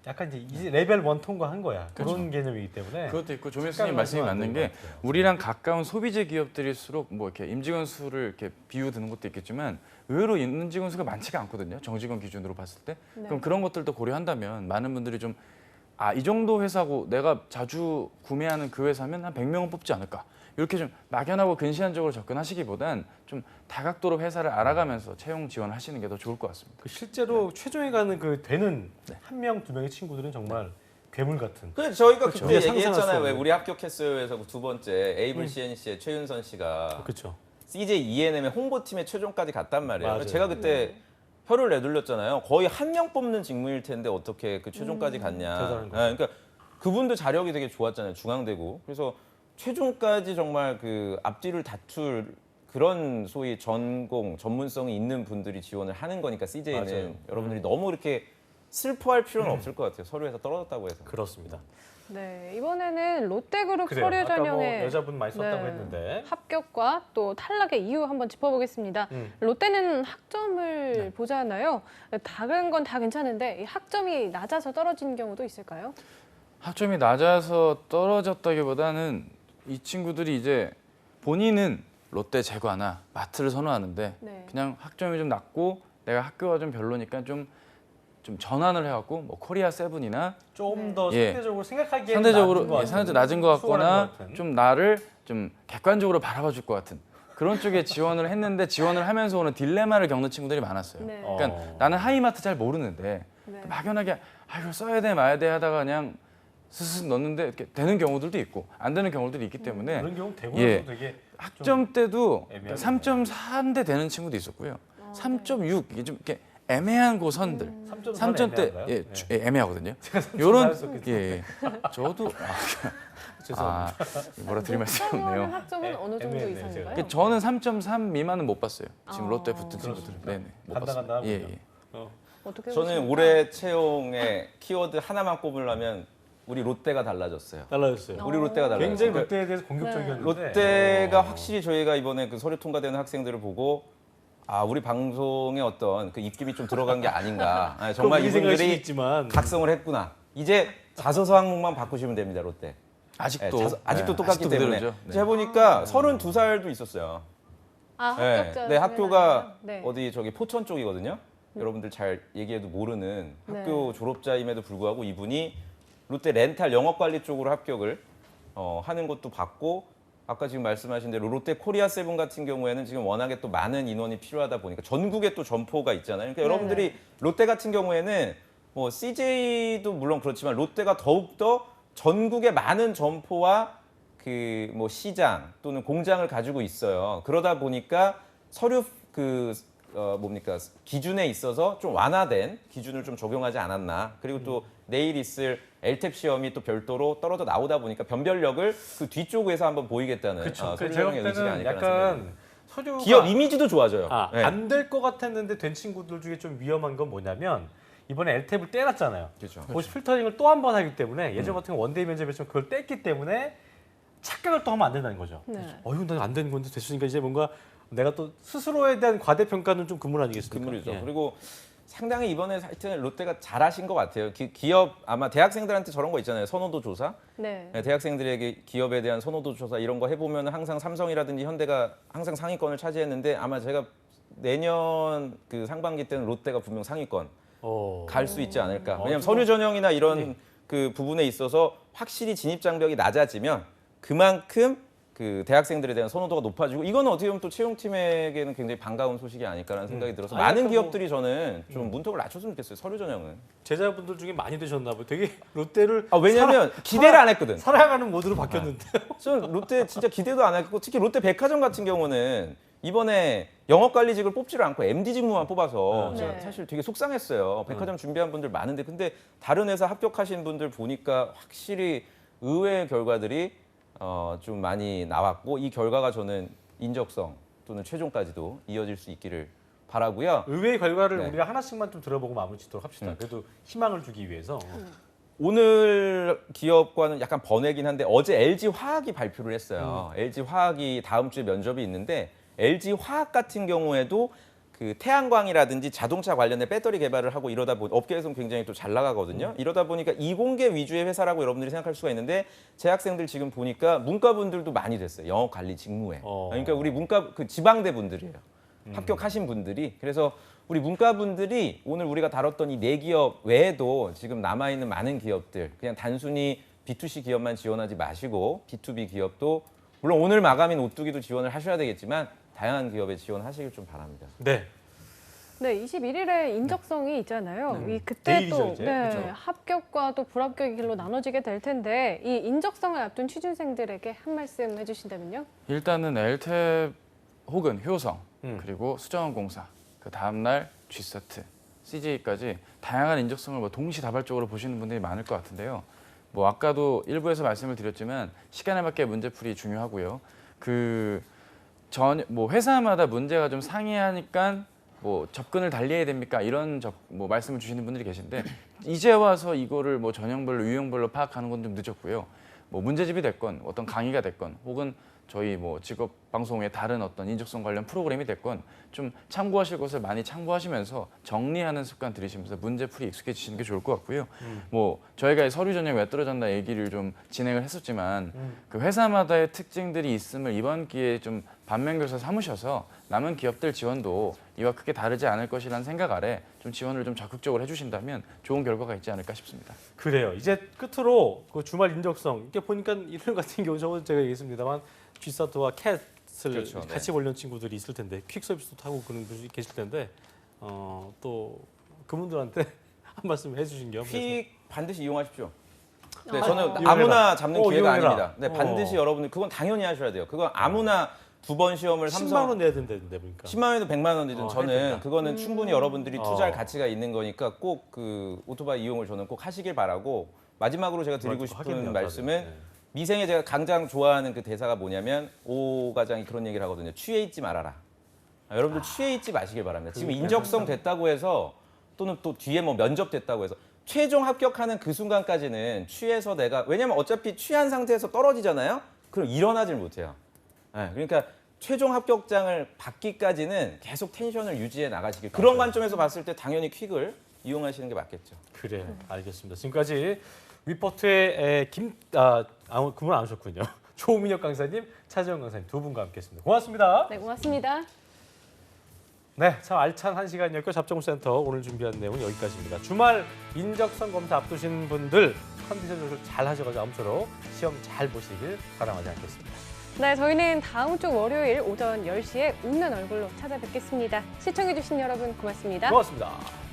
약간 이제 레벨 1 통과한 거야. 그런 개념이기 때문에. 그것도 있고 조명 착각을 스님 말씀이 하시면 안 맞는 되는 게 것 같아요. 우리랑 가까운 소비재 기업들일수록 뭐 이렇게 임직원 수를 이렇게 비유 드는 것도 있겠지만 의외로 임직원 수가 많지가 않거든요. 정직원 기준으로 봤을 때. 네. 그럼 그런 것들도 고려한다면 많은 분들이 좀 이 정도 회사고 내가 자주 구매하는 그 회사면 한 100명은 뽑지 않을까. 이렇게 좀 막연하고 근시안적으로 접근하시기보단 좀 다각도로 회사를 알아가면서 채용 지원하시는 게 더 좋을 것 같습니다. 그 실제로 최종에 가는 그 되는 한 명, 두 명의 친구들은 정말 괴물 같은. 그 저희가 그렇죠. 그때 상상할 수 얘기했잖아요. 왜 없는. 우리 합격했어요에서 두 번째 에이블 CNC의 최윤선 씨가 그렇죠. CJ ENM의 홍보팀의 최종까지 갔단 말이에요. 맞아요. 제가 그때 혀를 내둘렀잖아요. 거의 한 명 뽑는 직무일 텐데 어떻게 그 최종까지 갔냐. 대단한 예, 거죠. 그러니까 그분도 자력이 되게 좋았잖아요. 중앙대고. 그래서 최종까지 정말 그 앞뒤를 다툴 그런 소위 전공, 전문성이 있는 분들이 지원을 하는 거니까 CJ는 맞아요. 여러분들이 너무 이렇게 슬퍼할 필요는 없을 것 같아요. 서류에서 떨어졌다고 해서. 그렇습니다. 네, 이번에는 롯데그룹 그래요. 서류 아까 뭐 전형의 여자분 많이 썼다고 네. 했는데. 합격과 또 탈락의 이유 한번 짚어보겠습니다. 롯데는 학점을 보잖아요. 다른 건 다 괜찮은데 이 학점이 낮아서 떨어진 경우도 있을까요? 학점이 낮아서 떨어졌다기보다는 이 친구들이 이제 본인은 롯데 제과나 마트를 선호하는데 네. 그냥 학점이 좀 낮고 내가 학교가 좀 별로니까 좀 전환을 해갖고 뭐 코리아 세븐이나 좀 더 예. 상대적으로 생각하기에 상대적으로 상대적으로 낮은 것 같거나 같은. 좀 나를 좀 객관적으로 바라봐 줄 것 같은 그런 쪽에 지원을 했는데 지원을 하면서 오는 딜레마를 겪는 친구들이 많았어요. 네. 그러니까 나는 하이마트 잘 모르는데 네. 막연하게 이거 써야 돼 마야 돼 하다가 그냥 스스 넣는데 이렇게 되는 경우들도 있고 안 되는 경우들이 있기 때문에 그런 경우 대부분 예. 되게 학점 때도 애매하겠네요. 3.4인데 되는 친구도 있었고요. 3.6 이게 좀 이렇게 애매한 그 선들. 3점대 예, 예, 애매하거든요. 요런 예, 예. 저도 죄송합니다. 뭐라 드릴 말씀이 높다고 하는 없네요. 학점은 어느 정도 애매했네요, 이상인가요? 제가. 저는 3.3 미만은 못 봤어요. 지금 롯데 붙은 친구들은. 그렇습니까? 네네. 못 간당간당 봤어요. 예, 하군요. 예. 어떻게 저는 보십니까? 올해 채용의 키워드 하나만 꼽으려면 우리 롯데가 달라졌어요. 달라졌어요. 우리 롯데가 달라졌어요. 굉장히 그러니까 롯데에 대해서 공격적이었는데 롯데가 확실히 저희가 이번에 그 서류 통과되는 학생들을 보고 우리 방송에 어떤 그 입김이 좀 들어간 게 아닌가. 정말 우리 생각일 수도 이분들이 있지만 각성을 했구나. 이제 자소서 항목만 바꾸시면 됩니다, 롯데. 아직도 아직도 네, 똑같기 아직도 때문에. 그대로죠. 네. 제가 보니까 32살도 있었어요. 합격자 네, 학교가 네. 어디 저기 포천 쪽이거든요. 여러분들 잘 얘기해도 모르는 네. 학교 졸업자임에도 불구하고 이분이 롯데 렌탈 영업관리 쪽으로 합격을 하는 것도 봤고 아까 지금 말씀하신 대로 롯데 코리아 세븐 같은 경우에는 지금 워낙에 또 많은 인원이 필요하다 보니까 전국에 또 점포가 있잖아요. 그러니까 여러분들이 롯데 같은 경우에는 뭐 CJ도 물론 그렇지만 롯데가 더욱더 전국에 많은 점포와 그 뭐 시장 또는 공장을 가지고 있어요. 그러다 보니까 서류 뭡니까 기준에 있어서 좀 완화된 기준을 좀 적용하지 않았나. 그리고 또 내일 있을 LTEP 시험이 또 별도로 떨어져 나오다 보니까 변별력을 그 뒤쪽에서 한번 보이겠다는 그렇죠. 서류 제가 전형의 볼 의지가 때는 아닐까라는 생각이 약간 서류가 기업 이미지도 좋아져요. 네. 안 될 것 같았는데 된 친구들 중에 좀 위험한 건 뭐냐면 이번에 LTEP을 떼놨잖아요. 그렇죠. 혹시 필터링을 또 한 번 하기 때문에 예전 같은 건 원데이 면접에서 그걸 뗐기 때문에 착각을 또 하면 안 된다는 거죠. 네. 이건 안 되는 건데 됐으니까 이제 뭔가 내가 또 스스로에 대한 과대평가는 좀 그물 아니겠습니까? 그물이죠. 예. 그리고 상당히 이번에 하여튼 롯데가 잘하신 것 같아요. 기업 아마 대학생들한테 저런 거 있잖아요. 선호도 조사. 네. 네, 대학생들에게 기업에 대한 선호도 조사 이런 거 해보면 항상 삼성이라든지 현대가 항상 상위권을 차지했는데 아마 제가 내년 그 상반기 때는 롯데가 분명 상위권 갈 수 있지 않을까. 왜냐하면 서류 전형이나 이런 그 부분에 있어서 확실히 진입 장벽이 낮아지면 그만큼 그 대학생들에 대한 선호도가 높아지고 이건 어떻게 보면 또 채용팀에게는 굉장히 반가운 소식이 아닐까라는 생각이 들어서 많은 약간 기업들이 저는 좀 문턱을 낮췄으면 좋겠어요. 서류 전형은. 제자분들 중에 많이 되셨나 봐요. 되게 롯데를 왜냐면 기대를 안 했거든. 사랑하는 모드로 바뀌었는데. 저는 롯데 진짜 기대도 안 했고 특히 롯데 백화점 같은 경우는 이번에 영업관리직을 뽑지를 않고 MD 직무만 뽑아서 네. 제가 사실 되게 속상했어요. 백화점 준비한 분들 많은데 근데 다른 회사 합격하신 분들 보니까 확실히 의외의 결과들이 좀 많이 나왔고 이 결과가 저는 인적성 또는 최종까지도 이어질 수 있기를 바라고요. 의외의 결과를 네. 우리가 하나씩만 좀 들어보고 마무리 짓도록 합시다. 그래도 희망을 주기 위해서. 오늘 기업과는 약간 번외긴 한데 어제 LG 화학이 발표를 했어요. LG 화학이 다음 주에 면접이 있는데 LG 화학 같은 경우에도 그 태양광이라든지 자동차 관련된 배터리 개발을 하고 이러다 보니 업계에서는 굉장히 또 잘 나가거든요. 이러다 보니까 이공계 위주의 회사라고 여러분들이 생각할 수가 있는데 재학생들 지금 보니까 문과분들도 많이 됐어요. 영업 관리 직무에. 그러니까 우리 문과 그 지방대 분들이에요. 합격하신 분들이. 그래서 우리 문과분들이 오늘 우리가 다뤘던 이 네 기업 외에도 지금 남아 있는 많은 기업들 그냥 단순히 B2C 기업만 지원하지 마시고 B2B 기업도 물론 오늘 마감인 오뚜기도 지원을 하셔야 되겠지만 다양한 기업에 지원하시길 좀 바랍니다. 네. 네, 21일에 인적성이 있잖아요. 이 그때 내일이죠, 또 이제. 네, 그렇죠. 합격과 또 불합격의 길로 나눠지게 될 텐데 이 인적성을 앞둔 취준생들에게 한 말씀 해주신다면요? 일단은 엘탭 혹은 효성 음. 그리고 수정원공사 그 다음 날 G사트, CJ까지 다양한 인적성을 뭐 동시다발적으로 보시는 분들이 많을 것 같은데요. 뭐 아까도 일부에서 말씀을 드렸지만 시간에 맞게 문제풀이 중요하고요. 뭐 회사마다 문제가 좀 상이하니까 뭐 접근을 달리해야 됩니까? 이런 뭐 말씀을 주시는 분들이 계신데 이제 와서 이거를 뭐 전형별로 유형별로 파악하는 건 좀 늦었고요. 뭐 문제집이 됐건 어떤 강의가 됐건 혹은 저희 뭐 직업 방송의 다른 어떤 인적성 관련 프로그램이 됐건 좀 참고하실 것을 많이 참고하시면서 정리하는 습관 들이시면서 문제풀이 익숙해지시는 게 좋을 것 같고요. 뭐 저희가 서류 전형 왜 떨어졌나 얘기를 좀 진행을 했었지만 그 회사마다의 특징들이 있음을 이번 기회에 좀 반면교사 삼으셔서 남은 기업들 지원도 이와 크게 다르지 않을 것이라는 생각 아래 좀 지원을 좀 적극적으로 해주신다면 좋은 결과가 있지 않을까 싶습니다. 그래요. 이제 끝으로 그 주말 인적성 이게 보니까 이런 같은 경우 저번 제가 얘기했습니다만 G사트와 캣을 그렇죠, 네. 같이 올린 친구들이 있을 텐데 퀵 서비스도 타고 그런 분이 계실 텐데 또 그분들한테 한 말씀 해주신 겸. 퀵 반드시 이용하십시오. 네, 아, 저는 이용해라. 아무나 잡는 기회가 이용해라. 아닙니다. 네, 반드시 여러분들 그건 당연히 하셔야 돼요. 그건 아무나 두 번 시험을 10만 원 내야 된다는데 보니까. 10만 원이든 100만 원이든 해야 저는 된다. 그거는 충분히 여러분들이 투자할 어. 가치가 있는 거니까 꼭 그 오토바이 이용을 저는 꼭 하시길 바라고 마지막으로 제가 드리고 싶은 하겠네요, 말씀은 다들. 네. 미생에 제가 가장 좋아하는 그 대사가 뭐냐면 오 과장이 그런 얘기를 하거든요. 취해 있지 말아라. 여러분들 취해 있지 마시길 바랍니다. 지금 인적성 됐다고 해서 또는 또 뒤에 뭐 면접 됐다고 해서 최종 합격하는 그 순간까지는 취해서 내가 왜냐면 어차피 취한 상태에서 떨어지잖아요. 그럼 일어나질 못해요. 네, 그러니까 최종 합격장을 받기까지는 계속 텐션을 유지해 나가시길. 그런 관점에서 봤을 때 당연히 퀵을 이용하시는 게 맞겠죠. 그래, 알겠습니다. 지금까지 위포트의 그분 안 오셨군요. 조민혁 강사님, 차재영 강사님 두 분과 함께했습니다. 고맙습니다. 네, 고맙습니다. 네, 참 알찬 한 시간이었고 잡정센터 오늘 준비한 내용은 여기까지입니다. 주말 인적성 검사 앞두신 분들 컨디션 조절 잘 하셔가지고 아무쪼록 시험 잘 보시길 바람하지 않겠습니다. 네, 저희는 다음 주 월요일 오전 10시에 웃는 얼굴로 찾아뵙겠습니다. 시청해주신 여러분 고맙습니다. 고맙습니다.